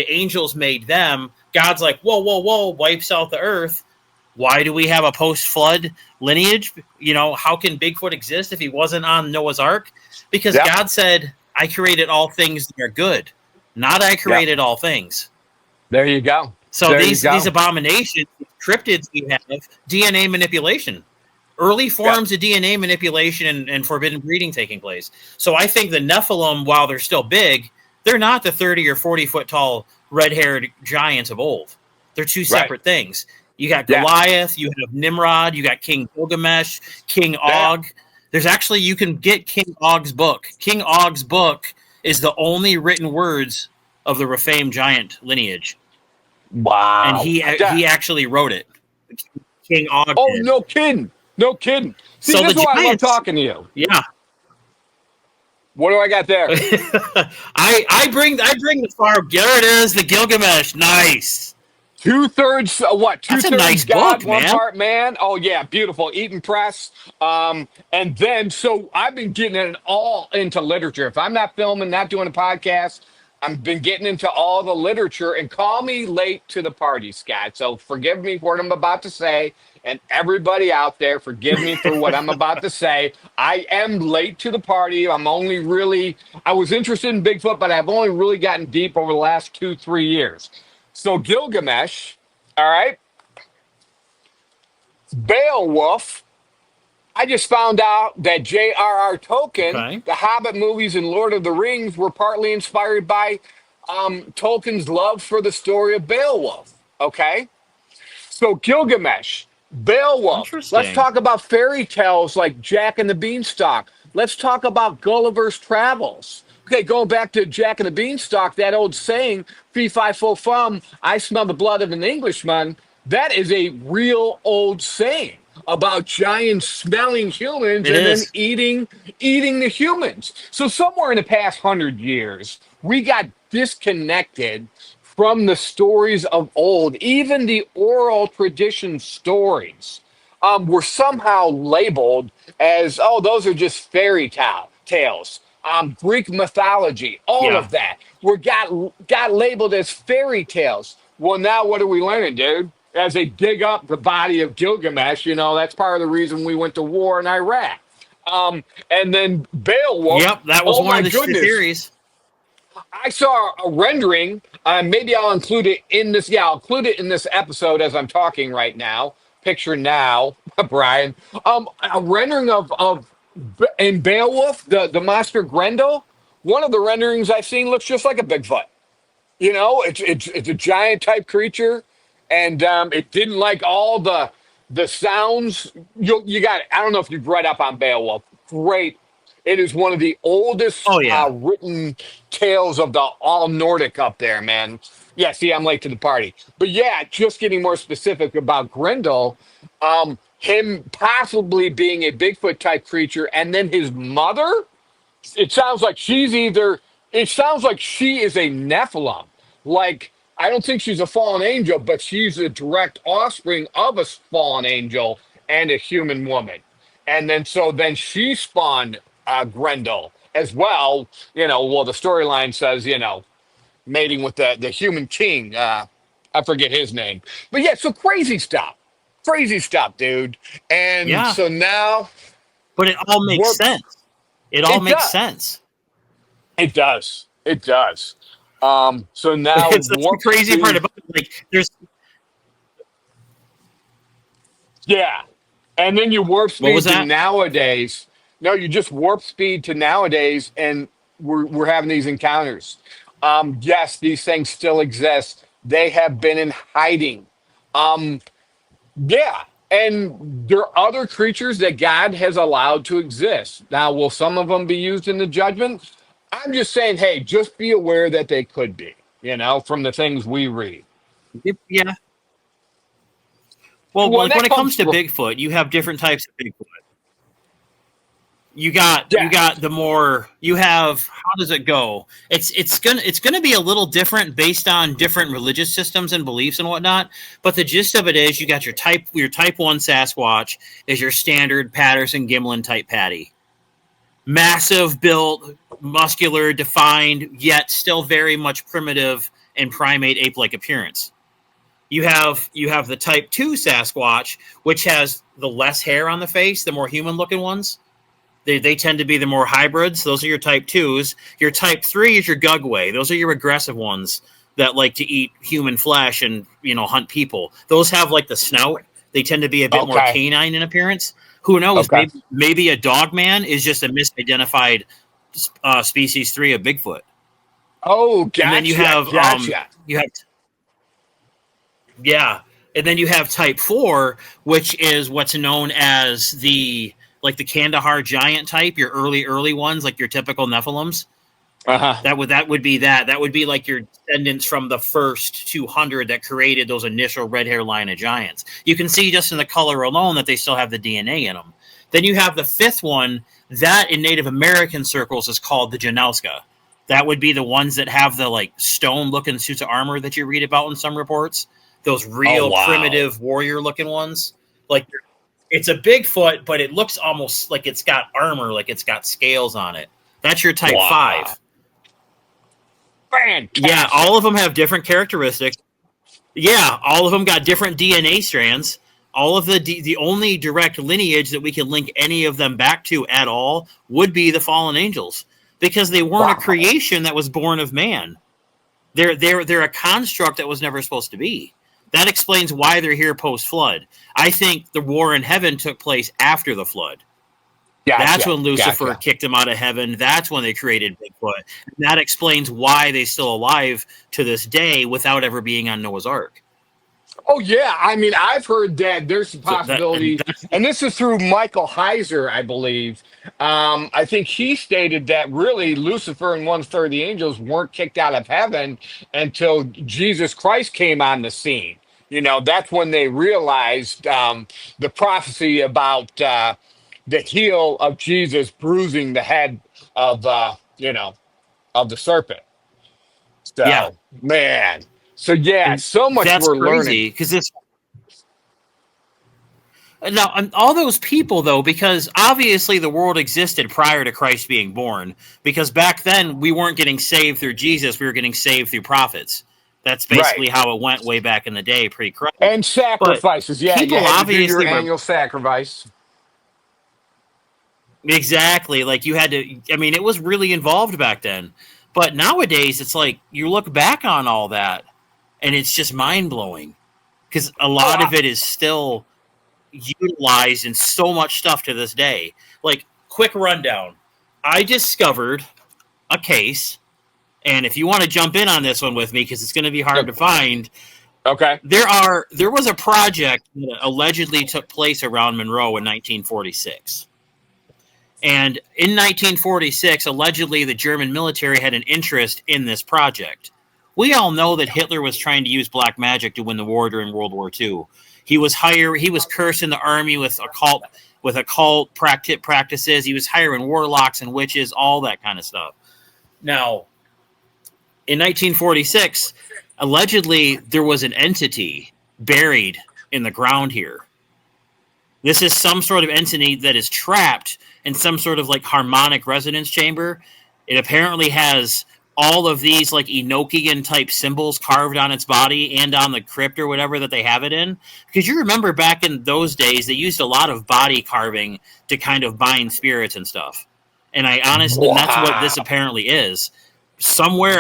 angels made them. God's like, whoa, whoa, whoa, wipes out the earth. Why do we have a post-flood lineage? How can Bigfoot exist if he wasn't on Noah's Ark? Because yep, God said, I created all things that are good, not I yep. created all things. There you go. So There you these go. abominations, cryptids we have, DNA manipulation, early Yep, forms of DNA manipulation and forbidden breeding taking place. So I think the Nephilim, while they're still big, they're not the 30 or 40 foot tall red haired giants of old. They're two right. separate things. You got Yeah, Goliath, you have Nimrod, you got King Gilgamesh, King yeah. Og. You can get King Og's book. King Og's book is the only written words of the Rephaim giant lineage, and Wow. he actually wrote it. King Og Oh, did. no kidding. No kidding. See, So this the is why I love giants, talking to you. yeah. What do I got there? I bring the far. There it is, the Gilgamesh. Nice. Two-thirds, what? That's a Two-thirds nice God, book, one man. part man. Oh yeah, beautiful. Eaton Press. And then so I've been getting it all into literature. If I'm not filming, not doing a podcast, I've been getting into all the literature. And call me late to the party, Scott. So forgive me for what I'm about to say, and everybody out there, forgive me for what I'm about to say. I am late to the party. I was interested in Bigfoot, but I've only really gotten deep over the last 2, 3 years. So Gilgamesh, all right, Beowulf. I just found out that J.R.R. Tolkien, Okay. the Hobbit movies and Lord of the Rings were partly inspired by Tolkien's love for the story of Beowulf. Okay, so Gilgamesh, Beowulf. Let's Interesting. talk about fairy tales like Jack and the Beanstalk. Let's talk about Gulliver's Travels. Okay, going back to Jack and the Beanstalk, that old saying, fee fi fo fum, I smell the blood of an Englishman. That is a real old saying about giants smelling humans It and then is. eating the humans. So somewhere in the past 100 years, we got disconnected from the stories of old, even the oral tradition stories, were somehow labeled as, oh, those are just tales. Greek mythology, all Yeah. of that, were got labeled as fairy tales. Well, now what are we learning, dude? As they dig up the body of Gilgamesh, that's part of the reason we went to war in Iraq. And then Beowulf, Yep. That was oh one my of the goodness, theories. I saw a rendering. Maybe I'll include it in this. Yeah, I'll include it in this episode as I'm talking right now. Picture now, Brian. A rendering of in Beowulf, the monster Grendel, one of the renderings I've seen looks just like a Bigfoot. You know, it's a giant type creature, and it didn't like all the sounds. You got it. I don't know if you've read up on Beowulf. Great. It is one of the oldest Oh yeah. written tales of the all Nordic up there, man. Yeah, see, I'm late to the party. But yeah, just getting more specific about Grendel, him possibly being a Bigfoot type creature, and then his mother, it sounds like it sounds like she is a Nephilim. Like, I don't think she's a fallen angel, but she's a direct offspring of a fallen angel and a human woman. And then she spawned Grendel as well. Well, the storyline says, mating with the human king. I forget his name. But yeah, so crazy stuff. Crazy stuff, dude. And Yeah. so now But it all makes sense. It all makes does. sense. It does. It does. So now That's the crazy part about it. Like, there's yeah. And then you warp What was speed to that? nowadays. No, you just warp speed to nowadays, and we're having these encounters. Yes, these things still exist. They have been in hiding. Um, yeah, and there are other creatures that God has allowed to exist. Now, will some of them be used in the judgment? I'm just saying, hey, just be aware that they could be. From the things we read. Yeah. Well, Well, like when that it comes comes to from Bigfoot, you have different types of Bigfoot. You got yes. the more you have. How does it go? It's gonna be a little different based on different religious systems and beliefs and whatnot. But the gist of it is, you got your type 1 Sasquatch is your standard Patterson Gimlin type patty, massive built, muscular, defined, yet still very much primitive and primate ape-like appearance. You have the type 2 Sasquatch, which has the less hair on the face, the more human-looking ones. They tend to be the more hybrids. Those are your type 2s. Your type 3 is your Gugway. Those are your aggressive ones that like to eat human flesh and hunt people. Those have like the snout. They tend to be a bit more Okay. canine in appearance. Who knows? Okay. Maybe a dog man is just a misidentified species 3 of Bigfoot. Oh, gotcha. And then you have gotcha. Yeah. And then you have type 4, which is what's known as the Kandahar giant type, your early ones, like your typical Nephilims. Uh-huh. That would be that. That would be like your descendants from the first 200 that created those initial red hair line of giants. You can see just in the color alone that they still have the DNA in them. Then you have the 5th one, that in Native American circles is called the Janowska. That would be the ones that have the like stone looking suits of armor that you read about in some reports. Those real primitive warrior looking ones. Like, it's a Bigfoot, but it looks almost like it's got armor, like it's got scales on it. That's your type 5. Fantastic. Yeah, all of them have different characteristics. Yeah, all of them got different DNA strands. All of the only direct lineage that we can link any of them back to at all would be the fallen angels, because they weren't a creation that was born of man. They're a construct that was never supposed to be. That explains why they're here post-flood. I think the war in heaven took place after the flood. Gotcha. That's when Lucifer kicked them out of heaven. That's when they created Bigfoot. And that explains why they're still alive to this day without ever being on Noah's Ark. Oh, yeah. I mean, I've heard that there's a possibility, and this is through Michael Heiser, I believe. I think he stated that really Lucifer and 1/3 of the angels weren't kicked out of heaven until Jesus Christ came on the scene. That's when they realized the prophecy about the heel of Jesus bruising the head of, of the serpent. So, Yeah. man. So, yeah, And so much that's we're crazy, learning. because this. Now, all those people, though, because obviously the world existed prior to Christ being born, because back then we weren't getting saved through Jesus, we were getting saved through prophets. That's basically how it went way back in the day, pre-Christ. And sacrifices. Yeah, people you had to do obviously your were- annual sacrifice. Exactly. Like, you had to, I mean, it was really involved back then. But nowadays, it's like you look back on all that, and it's just mind-blowing, because a lot of it is still utilized in so much stuff to this day. Like, quick rundown. I discovered a case, and if you want to jump in on this one with me, because it's going to be hard to find, Okay. there was a project that allegedly took place around Monroe in 1946. And in 1946, allegedly, the German military had an interest in this project. We all know that Hitler was trying to use black magic to win the war during World War II. He was cursed in the army with occult practices. He was hiring warlocks and witches, all that kind of stuff. Now, in 1946, allegedly, there was an entity buried in the ground here. This is some sort of entity that is trapped in some sort of like harmonic resonance chamber. It apparently has all of these like Enochian type symbols carved on its body and on the crypt or whatever that they have it in. Because you remember back in those days, they used a lot of body carving to kind of bind spirits and stuff. And I honestly, that's what this apparently is. Somewhere,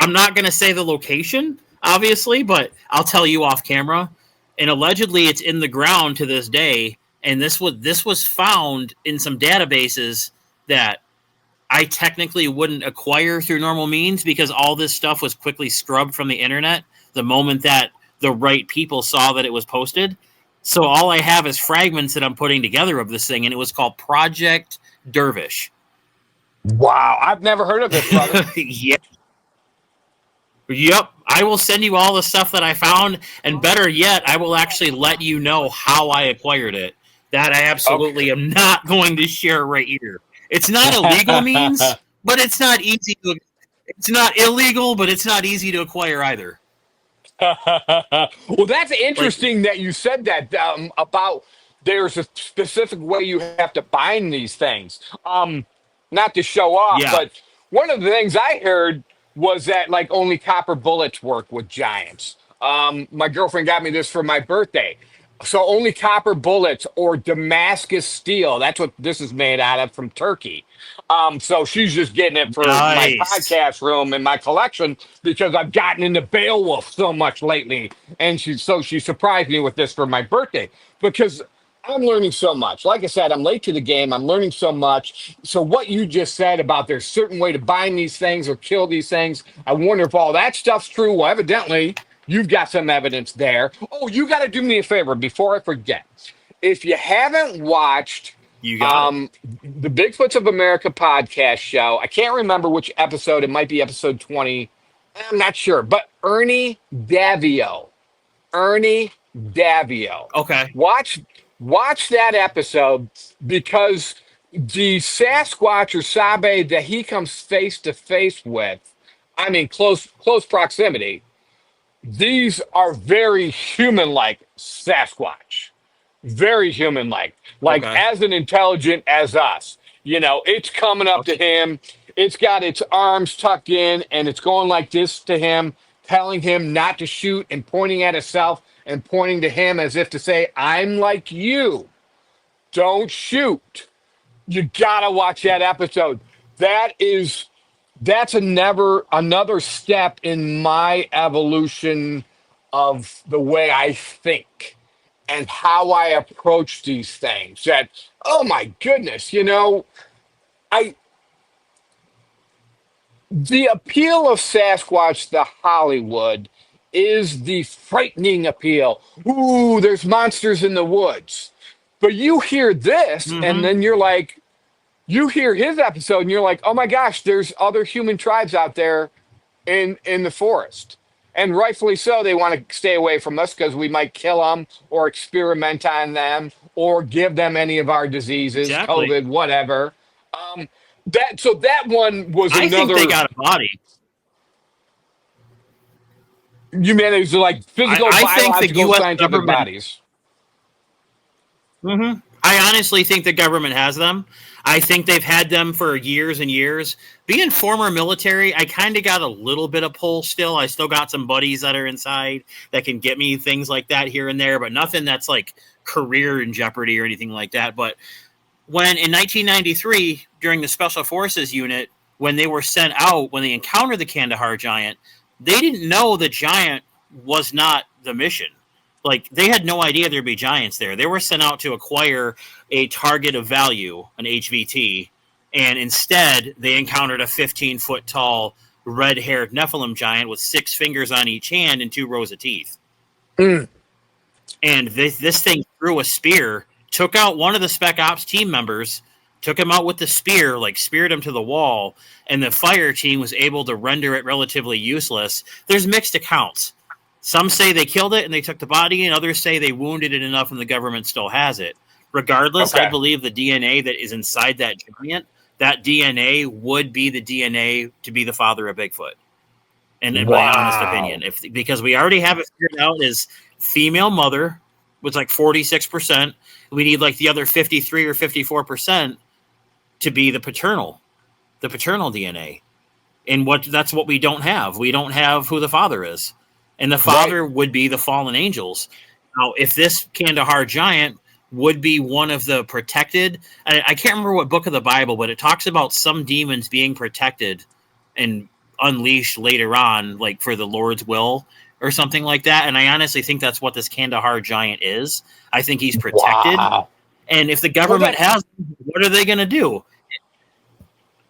I'm not going to say the location, obviously, but I'll tell you off camera. And allegedly, it's in the ground to this day. And this was found in some databases that I technically wouldn't acquire through normal means, because all this stuff was quickly scrubbed from the internet the moment that the right people saw that it was posted. So all I have is fragments that I'm putting together of this thing, and it was called Project Dervish. Wow, I've never heard of this, brother. Yep. I will send you all the stuff that I found, and better yet, I will actually let you know how I acquired it. That I absolutely am not going to share right here. It's not illegal means, but it's not easy to. It's not illegal, but it's not easy to acquire either. Well, that's interesting that you said that about there's a specific way you have to bind these things. Not to show off, but one of the things I heard was that like only copper bullets work with giants. My girlfriend got me this for my birthday. So only copper bullets or Damascus steel. That's what this is made out of, from Turkey. So she's just getting it for my podcast room and my collection because I've gotten into Beowulf so much lately. And she surprised me with this for my birthday because I'm learning so much. Like I said, I'm late to the game. I'm learning so much. So what you just said about there's a certain way to bind these things or kill these things, I wonder if all that stuff's true. Well, evidently, you've got some evidence there. Oh, you got to do me a favor before I forget. If you haven't watched the Bigfoots of America podcast show, I can't remember which episode. It might be episode 20. I'm not sure. But Ernie Davio. Okay. Watch that episode because the Sasquatch or Sabe that he comes face to face with, I mean, close proximity, these are very human-like Sasquatch. Very human-like. As an intelligent as us. You know, it's coming up to him. It's got its arms tucked in, and it's going like this to him, telling him not to shoot and pointing at itself and pointing to him as if to say, I'm like you. Don't shoot. You gotta watch that episode. That's another step in my evolution of the way I think and how I approach these things. That, oh my goodness, the appeal of Sasquatch to Hollywood is the frightening appeal. Ooh, there's monsters in the woods. But you hear this, and then you're like, you hear his episode, and you're like, oh my gosh, there's other human tribes out there in the forest. And rightfully so, they want to stay away from us because we might kill them or experiment on them or give them any of our diseases, COVID, whatever. That one was another. I think they got a body. You mean it's like physical, biological, scientific bodies? Mm-hmm. I honestly think the government has them. I think they've had them for years and years. Being former military, I kind of got a little bit of pull still. I still got some buddies that are inside that can get me things like that here and there, but nothing that's like career in jeopardy or anything like that. But when in 1993, during the Special Forces unit, when they were sent out, when they encountered the Kandahar giant, they didn't know the giant was not the mission. Like, they had no idea there'd be giants there. They were sent out to acquire a target of value, an HVT, And instead, they encountered a 15-foot tall, red-haired Nephilim giant with 6 fingers on each hand and 2 rows of teeth. Mm. And this thing threw a spear, took out one of the Spec Ops team members, took him out with the spear, like speared him to the wall, and the fire team was able to render it relatively useless. There's mixed accounts. Some say they killed it and they took the body, and others say they wounded it enough and the government still has it. Regardless, Okay. I believe the DNA that is inside that giant, that DNA would be the DNA to be the father of Bigfoot. And in my honest opinion, because we already have it figured out as female mother with like 46%. We need like the other 53 or 54% to be the paternal DNA. And that's what we don't have. We don't have who the father is. And the father would be the fallen angels. Now, if this Kandahar giant would be one of the protected, I can't remember what book of the Bible, but it talks about some demons being protected and unleashed later on, like for the Lord's will or something like that. And I honestly think that's what this Kandahar giant is. I think he's protected. Wow. And if the government has him, what are they going to do?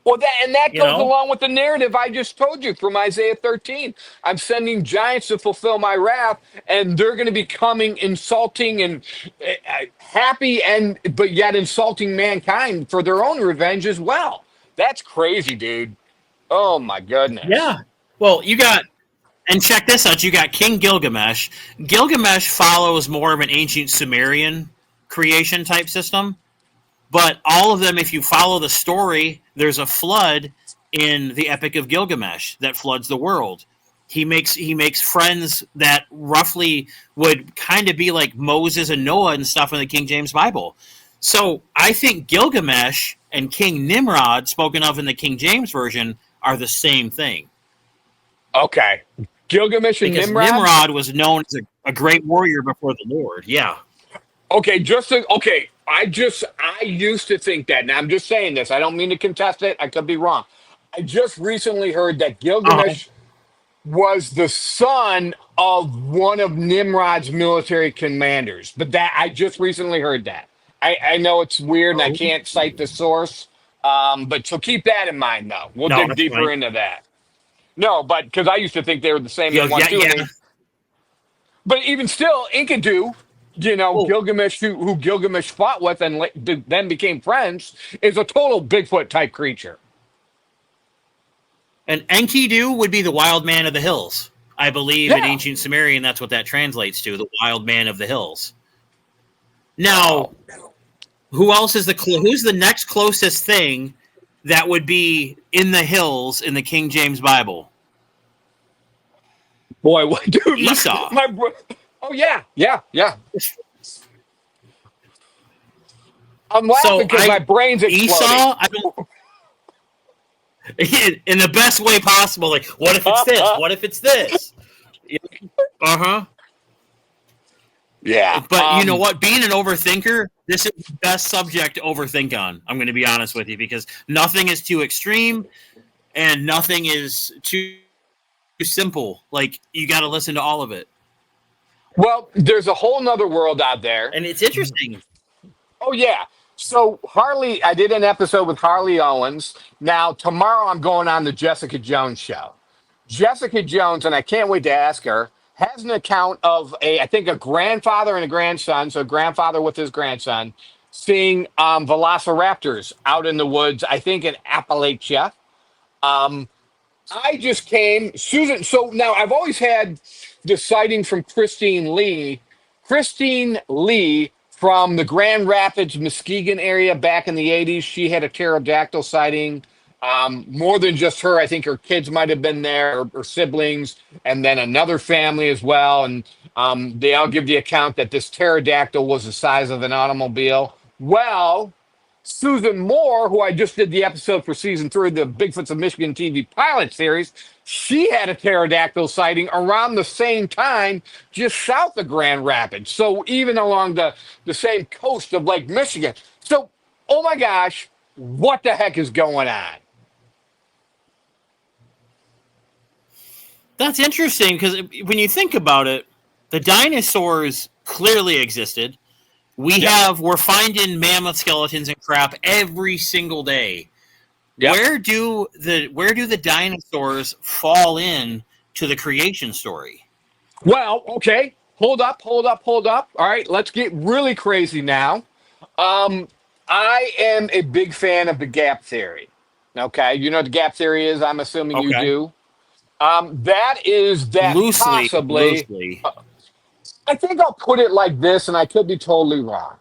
Well, that You goes know? along with the narrative I just told you from Isaiah 13. I'm sending giants to fulfill my wrath, and they're going to be coming, insulting and happy, but yet insulting mankind for their own revenge as well. That's crazy, dude. Oh my goodness. Yeah. Well, and check this out. You got King Gilgamesh. Gilgamesh follows more of an ancient Sumerian creation type system. But all of them, if you follow the story, there's a flood in the Epic of Gilgamesh that floods the world. He makes friends that roughly would kind of be like Moses and Noah and stuff in the King James Bible. So I think Gilgamesh and King Nimrod, spoken of in the King James Version, are the same thing. Okay. Gilgamesh and Because Nimrod? Nimrod was known as a great warrior before the Lord. Yeah. Okay, I used to think that. Now I'm just saying this. I don't mean to contest it. I could be wrong. I just recently heard that Gilgamesh was the son of one of Nimrod's military commanders. But that I just recently heard that. I know it's weird and I can't cite the source. But so keep that in mind though. We'll dig that's deeper fine. into that. No, but because I used to think they were the same one too. Yeah. But even still, Enkidu, Gilgamesh, who Gilgamesh fought with and then became friends, is a total Bigfoot type creature. And Enkidu would be the wild man of the hills. I believe in ancient Sumerian, that's what that translates to, the wild man of the hills. Now, who else is who's the next closest thing that would be in the hills in the King James Bible? Boy, what, dude? Esau. Oh, yeah. I'm laughing because my brain's exploding. Esau, in the best way possible. Like, what if it's this? What if it's this? Yeah. But you know what? Being an overthinker, this is the best subject to overthink on. I'm going to be honest with you because nothing is too extreme and nothing is too simple. Like, you got to listen to all of it. Well, there's a whole nother world out there. And it's interesting. Oh, yeah. So I did an episode with Harley Owens. Now, tomorrow I'm going on the Jessica Jones show. Jessica Jones, and I can't wait to ask her, has an account of I think a grandfather and a grandson, so a grandfather with his grandson, seeing velociraptors out in the woods, I think in Appalachia. I just came, Susan, so now I've always had the sighting from Christine Lee. Christine Lee from the Grand Rapids, Muskegon area back in the 80s. She had a pterodactyl sighting. More than just her, I think her kids might have been there, or siblings, and then another family as well. And they all give the account that this pterodactyl was the size of an automobile. Well, Susan Moore, who I just did the episode for season 3 of the Bigfoots of Michigan TV pilot series, she had a pterodactyl sighting around the same time, just south of Grand Rapids. So even along the same coast of Lake Michigan. So, oh my gosh, what the heck is going on? That's interesting because when you think about it, the dinosaurs clearly existed. We're finding mammoth skeletons and crap every single day. Yep. Where do the dinosaurs fall in to the creation story? Well, okay. Hold up. All right, let's get really crazy now. Um, I am a big fan of the gap theory. Okay, you know what the gap theory is? I'm assuming you Okay. do. That is that possibly. Loosely. I think I'll put it like this, and I could be totally wrong.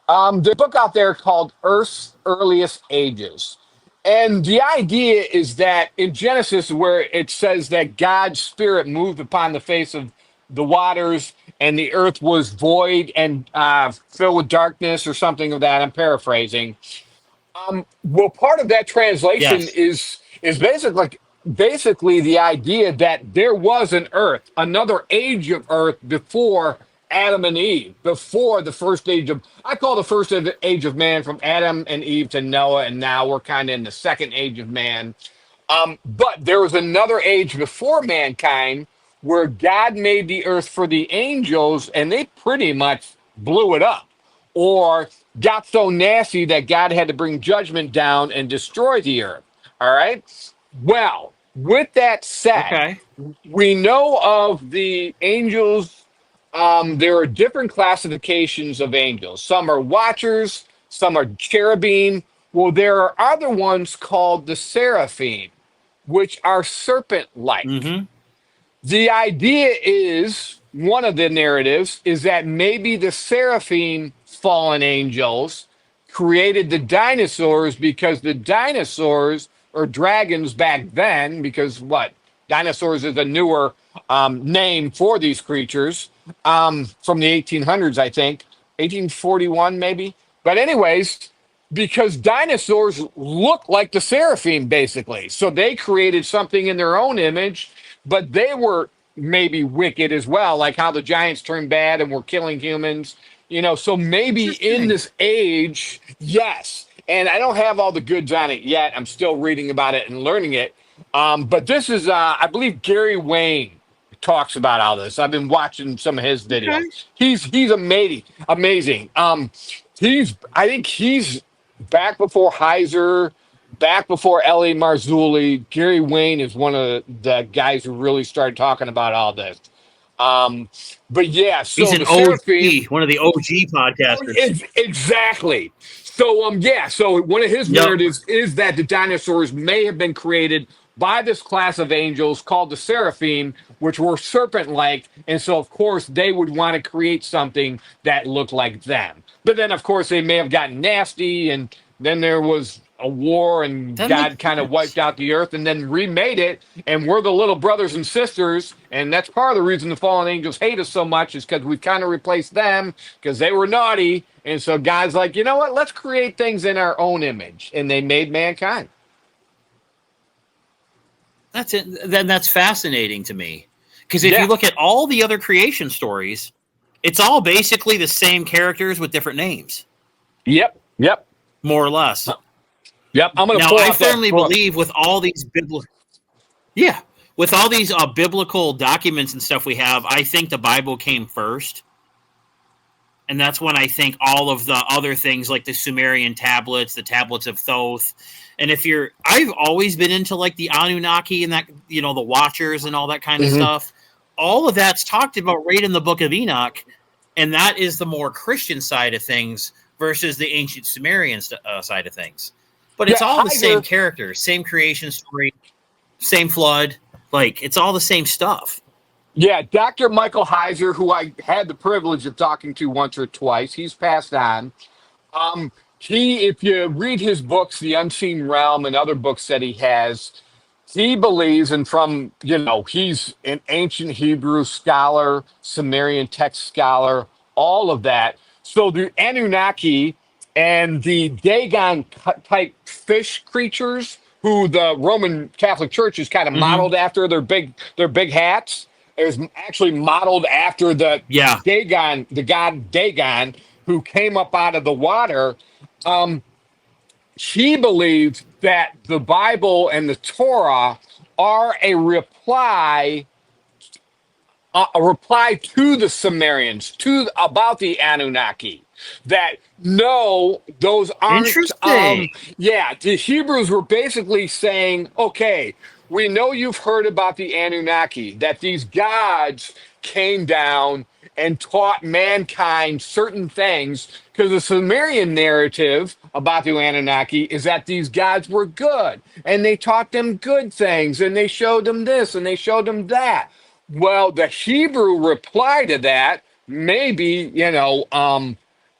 There's a book out there called Earth's Earliest Ages. And the idea is that in Genesis, where it says that God's spirit moved upon the face of the waters and the earth was void and filled with darkness or something of that, I'm paraphrasing. Well, part of that translation Yes. is basically the idea that there was an Earth, another age of Earth before Adam and Eve, before the first age of I call the first age of man from Adam and Eve to Noah, and now we're kind of in the second age of man. But there was another age before mankind where God made the earth for the angels, and they pretty much blew it up or got so nasty that God had to bring judgment down and destroy the earth. All right. Well, with that said, Okay. we know of the angels. There are different classifications of angels. Some are watchers, some are cherubim. Well, there are other ones called the seraphim, which are serpent like. Mm-hmm. The idea is one of the narratives is that maybe the seraphim fallen angels created the dinosaurs because the dinosaurs or dragons back then, because what? Dinosaurs is a newer name for these creatures from the 1800s, I think, 1841 maybe. But, anyways, because dinosaurs look like the seraphim basically. So they created something in their own image, but they were maybe wicked as well, like how the giants turned bad and were killing humans. So maybe in Interesting. this age, yes. And I don't have all the goods on it yet. I'm still reading about it and learning it. But this is, I believe, Gary Wayne talks about all this. I've been watching some of his Okay. videos. He's amazing. Amazing. I think he's back before Heiser, back before Ellie Marzulli. Gary Wayne is one of the guys who really started talking about all this. But yeah, He's so an the Seraphim. OG, one of the OG podcasters. Exactly. So yeah, so one of his Yep. narratives is that the dinosaurs may have been created by this class of angels called the seraphim, which were serpent-like, and so of course they would want to create something that looked like them. But then of course they may have gotten nasty, and then there was a war, and That makes God kind of sense. wiped out the earth, and then remade it, and we're the little brothers and sisters, and that's part of the reason the fallen angels hate us so much is because we kind of replaced them because they were naughty, and so God's like, you know what? Let's create things in our own image, and they made mankind. That's it. Then that's fascinating to me. Because if you Yeah. look at all the other creation stories, it's all basically the same characters with different names, Yep. more or less. Yep. I'm gonna Now, pull I out that firmly book. believe with all these biblical documents and stuff we have, I think the Bible came first. And that's when I think all of the other things like the Sumerian tablets, the tablets of Thoth. And I've always been into like the Anunnaki and that, the Watchers and all that kind of Mhm. stuff. All of that's talked about right in the Book of Enoch. And that is the more Christian side of things versus the ancient Sumerian side of things. But it's Yeah, all the same Heiser. characters, same creation story, same flood. Like, it's all the same stuff. Yeah, Dr. Michael Heiser, who I had the privilege of talking to once or twice, he's passed on. If you read his books, The Unseen Realm, and other books that he has, he believes, and he's an ancient Hebrew scholar, Sumerian text scholar, all of that. So the Anunnaki and the Dagon type fish creatures, who the Roman Catholic Church is kind of Mm-hmm. modeled after their big hats, is actually modeled after the Yeah. Dagon, the god Dagon, who came up out of the water. He believes that the Bible and the Torah are a reply a reply to the Sumerians about the Anunnaki that no, those aren't. Interesting. Yeah, the Hebrews were basically saying, okay, we know you've heard about the Anunnaki, that these gods came down and taught mankind certain things, because the Sumerian narrative about the Anunnaki is that these gods were good and they taught them good things and they showed them this and they showed them that. Well, the Hebrew reply to that, maybe,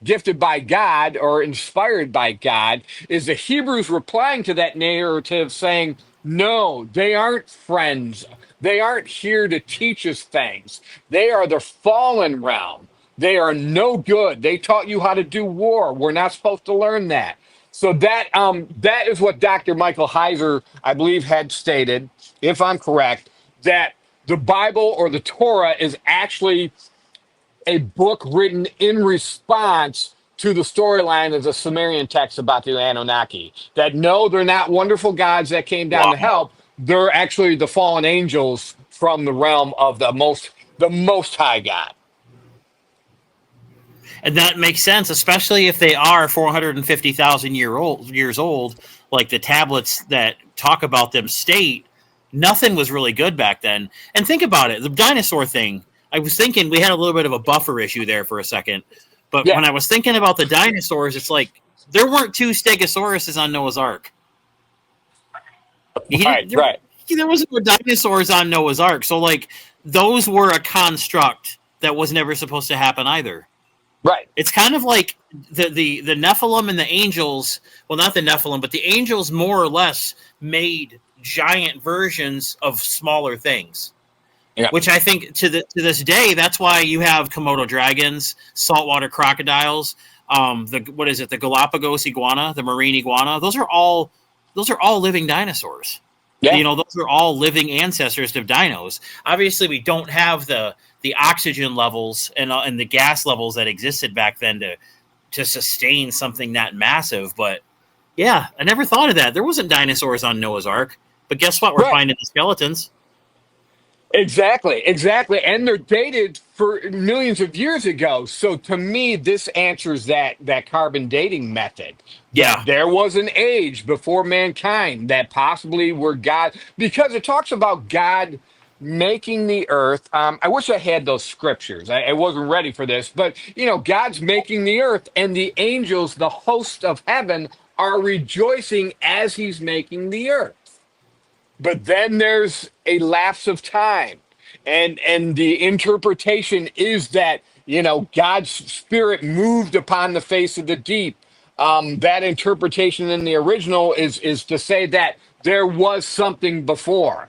gifted by God or inspired by God, is the Hebrews replying to that narrative saying, no, they aren't friends. They aren't here to teach us things. They are the fallen realm. They are no good. They taught you how to do war. We're not supposed to learn that. So that is what Dr. Michael Heiser, I believe, had stated, if I'm correct, that the Bible or the Torah is actually a book written in response to the storyline of the Sumerian text about the Anunnaki. That no, they're not wonderful gods that came down to help. They're actually the fallen angels from the realm of the most high God. And that makes sense, especially if they are 450,000 years old, like the tablets that talk about them state. Nothing was really good back then. And think about it, the dinosaur thing. I was thinking we had a little bit of a buffer issue there for a second. But when I was thinking about the dinosaurs, it's like there weren't two Stegosauruses on Noah's Ark. Right. There wasn't no dinosaurs on Noah's Ark. So, like, those were a construct that was never supposed to happen either. Right. It's kind of like the Nephilim and the angels. Well, not the Nephilim, but the angels more or less made giant versions of smaller things. Yeah. Which I think to this day, that's why you have Komodo dragons, saltwater crocodiles, the Galapagos iguana, the marine iguana. Those are all living dinosaurs. Yeah. Those are all living ancestors of dinos. Obviously, we don't have the oxygen levels and the gas levels that existed back then to sustain something that massive. But yeah, I never thought of that. There wasn't dinosaurs on Noah's Ark. But guess what? We're finding the skeletons. Exactly. And they're dated for millions of years ago. So to me, this answers that carbon dating method. Yeah. There was an age before mankind that possibly were God, because it talks about God making the earth. I wish I had those scriptures. I wasn't ready for this, but God's making the earth, and the angels, the hosts of heaven, are rejoicing as he's making the earth. But then there's a lapse of time, and the interpretation is that God's spirit moved upon the face of the deep. That interpretation in the original is to say that there was something before,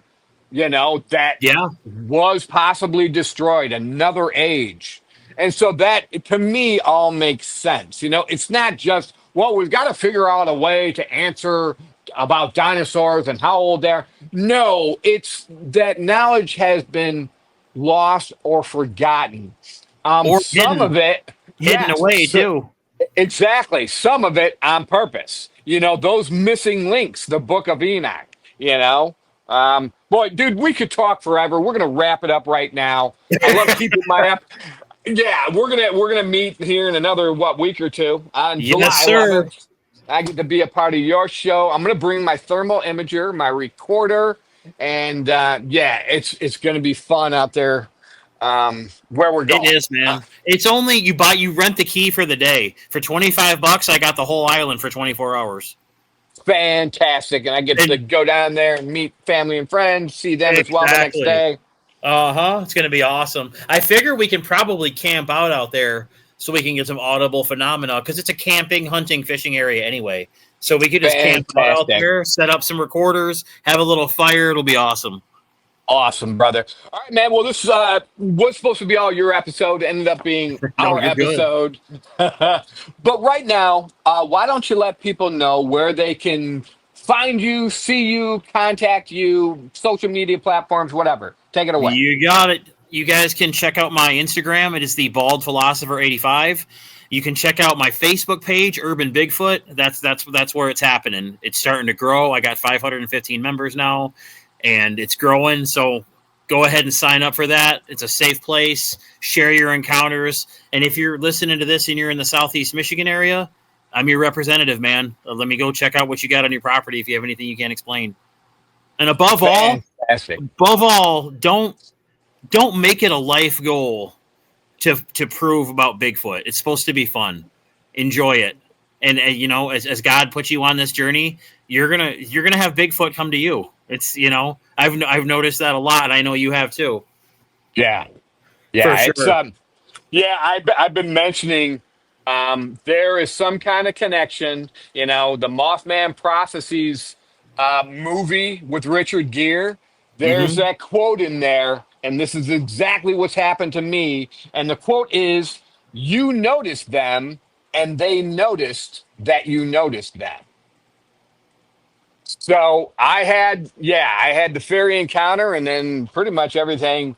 that was possibly destroyed, another age. And so that, to me, all makes sense. It's not just, well, we've got to figure out a way to answer about dinosaurs and how old they're. No, it's that knowledge has been lost or forgotten. Or some of it hidden away too. Exactly. Some of it on purpose. Those missing links, the Book of Enoch, boy, dude, we could talk forever. We're going to wrap it up right now. I love keeping my up. Yeah, we're gonna meet here in another week or two on July 11th. I get to be a part of your show. I'm going to bring my thermal imager, my recorder, and it's going to be fun out there where we're going. It is, man. It's only you rent the key for the day. For $25, I got the whole island for 24 hours. Fantastic. And I get to go down there and meet family and friends, see them as well the next day. It's going to be awesome. I figure we can probably camp out there so we can get some audible phenomena, because it's a camping, hunting, fishing area anyway. So we could just camp out there, set up some recorders, have a little fire. It'll be awesome. Awesome, brother. All right, man. Well, this was supposed to be all your episode. Ended up being our episode. But right now, why don't you let people know where they can find you, see you, contact you, social media platforms, whatever. Take it away. You got it. You guys can check out my Instagram. It is the Bald Philosopher 85. You can check out my Facebook page, Urban Bigfoot. That's where it's happening. It's starting to grow. I got 515 members now, and it's growing. So go ahead and sign up for that. It's a safe place. Share your encounters. And if you're listening to this and you're in the Southeast Michigan area, I'm your representative, man. Let me go check out what you got on your property if you have anything you can't explain. And above all, don't make it a life goal to prove about Bigfoot. It's supposed to be fun. Enjoy it. And you know, as God puts you on this journey, you're gonna have Bigfoot come to you. It's, you know, I've noticed that a lot. I know you have too. Yeah. For It's sure. I've been mentioning there is some kind of connection. You know, the Mothman Prophecies movie with Richard Gere. There's Mm-hmm. that quote in there, and this is exactly what's happened to me. And the quote is, "You noticed them, and they noticed that you noticed them." So I had the fairy encounter, and then pretty much everything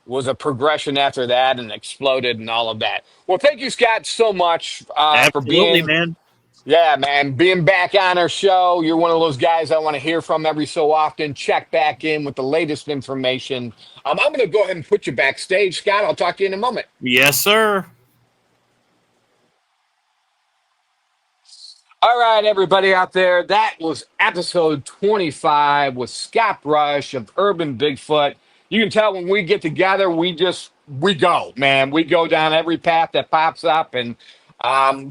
was a progression after that and exploded and all of that. Well, thank you, Scott, so much for Absolutely, being, man. yeah, man, being back on our show. You're one of those guys I want to hear from every so often. Check back in with the latest information. I'm going to go ahead and put you backstage, Scott. I'll talk to you in a moment. Yes, sir. All right, everybody out there, that was episode 25 with Scott Brusch of Urban Bigfoot. You can tell when we get together, we go, man. We go down every path that pops up, and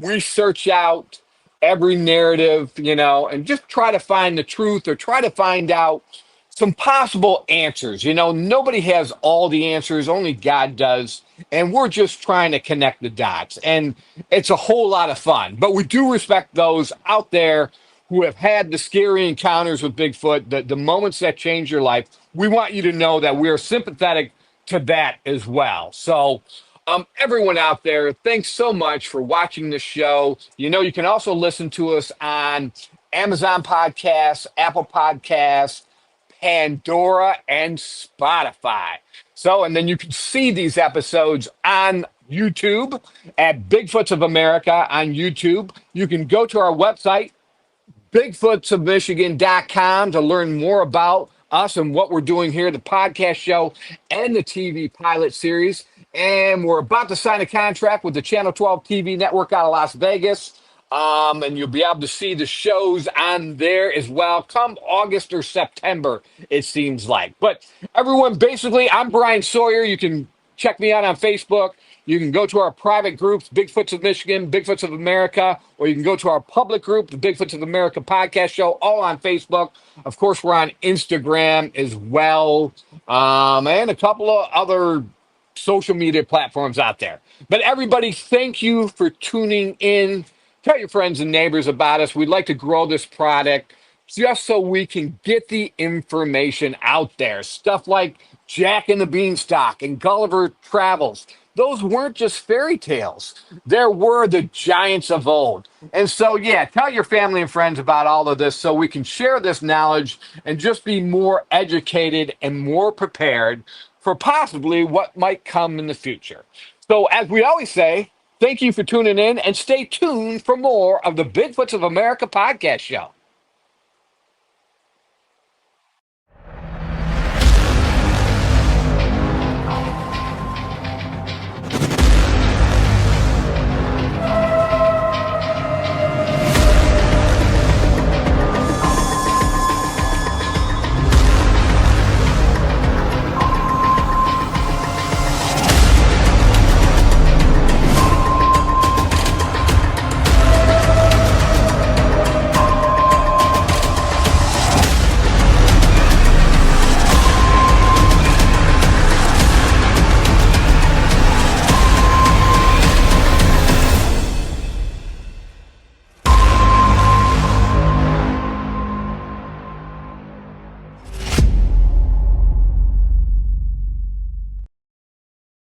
we search out every narrative, you know, and just try to find the truth or try to find out some possible answers. You know, nobody has all the answers, only God does. And we're just trying to connect the dots. And it's a whole lot of fun. But we do respect those out there who have had the scary encounters with Bigfoot, the moments that change your life. We want you to know that we're sympathetic to that as well. So, everyone out there, thanks so much for watching the show. You know, you can also listen to us on Amazon Podcasts, Apple Podcasts, Pandora, and Spotify. So, and then you can see these episodes on YouTube at Bigfoots of America on YouTube. You can go to our website, bigfootsofmichigan.com, to learn more about us and what we're doing here, the podcast show and the TV pilot series. And we're about to sign a contract with the Channel 12 TV network out of Las Vegas. And you'll be able to see the shows on there as well come August or September, it seems like. But everyone, basically, I'm Bryan Sawyer. You can check me out on Facebook. You can go to our private groups, Bigfoots of Michigan, Bigfoots of America, or you can go to our public group, the Bigfoots of America podcast show, all on Facebook. Of course, we're on Instagram as well, and a couple of other social media platforms out there. But everybody, thank you for tuning in. Tell your friends and neighbors about us. We'd like to grow this product just so we can get the information out there. Stuff like Jack and the Beanstalk and Gulliver Travels. Those weren't just fairy tales. There were the giants of old. And so, yeah, tell your family and friends about all of this so we can share this knowledge and just be more educated and more prepared for possibly what might come in the future. So, as we always say, thank you for tuning in and stay tuned for more of the Bigfoots of America podcast show.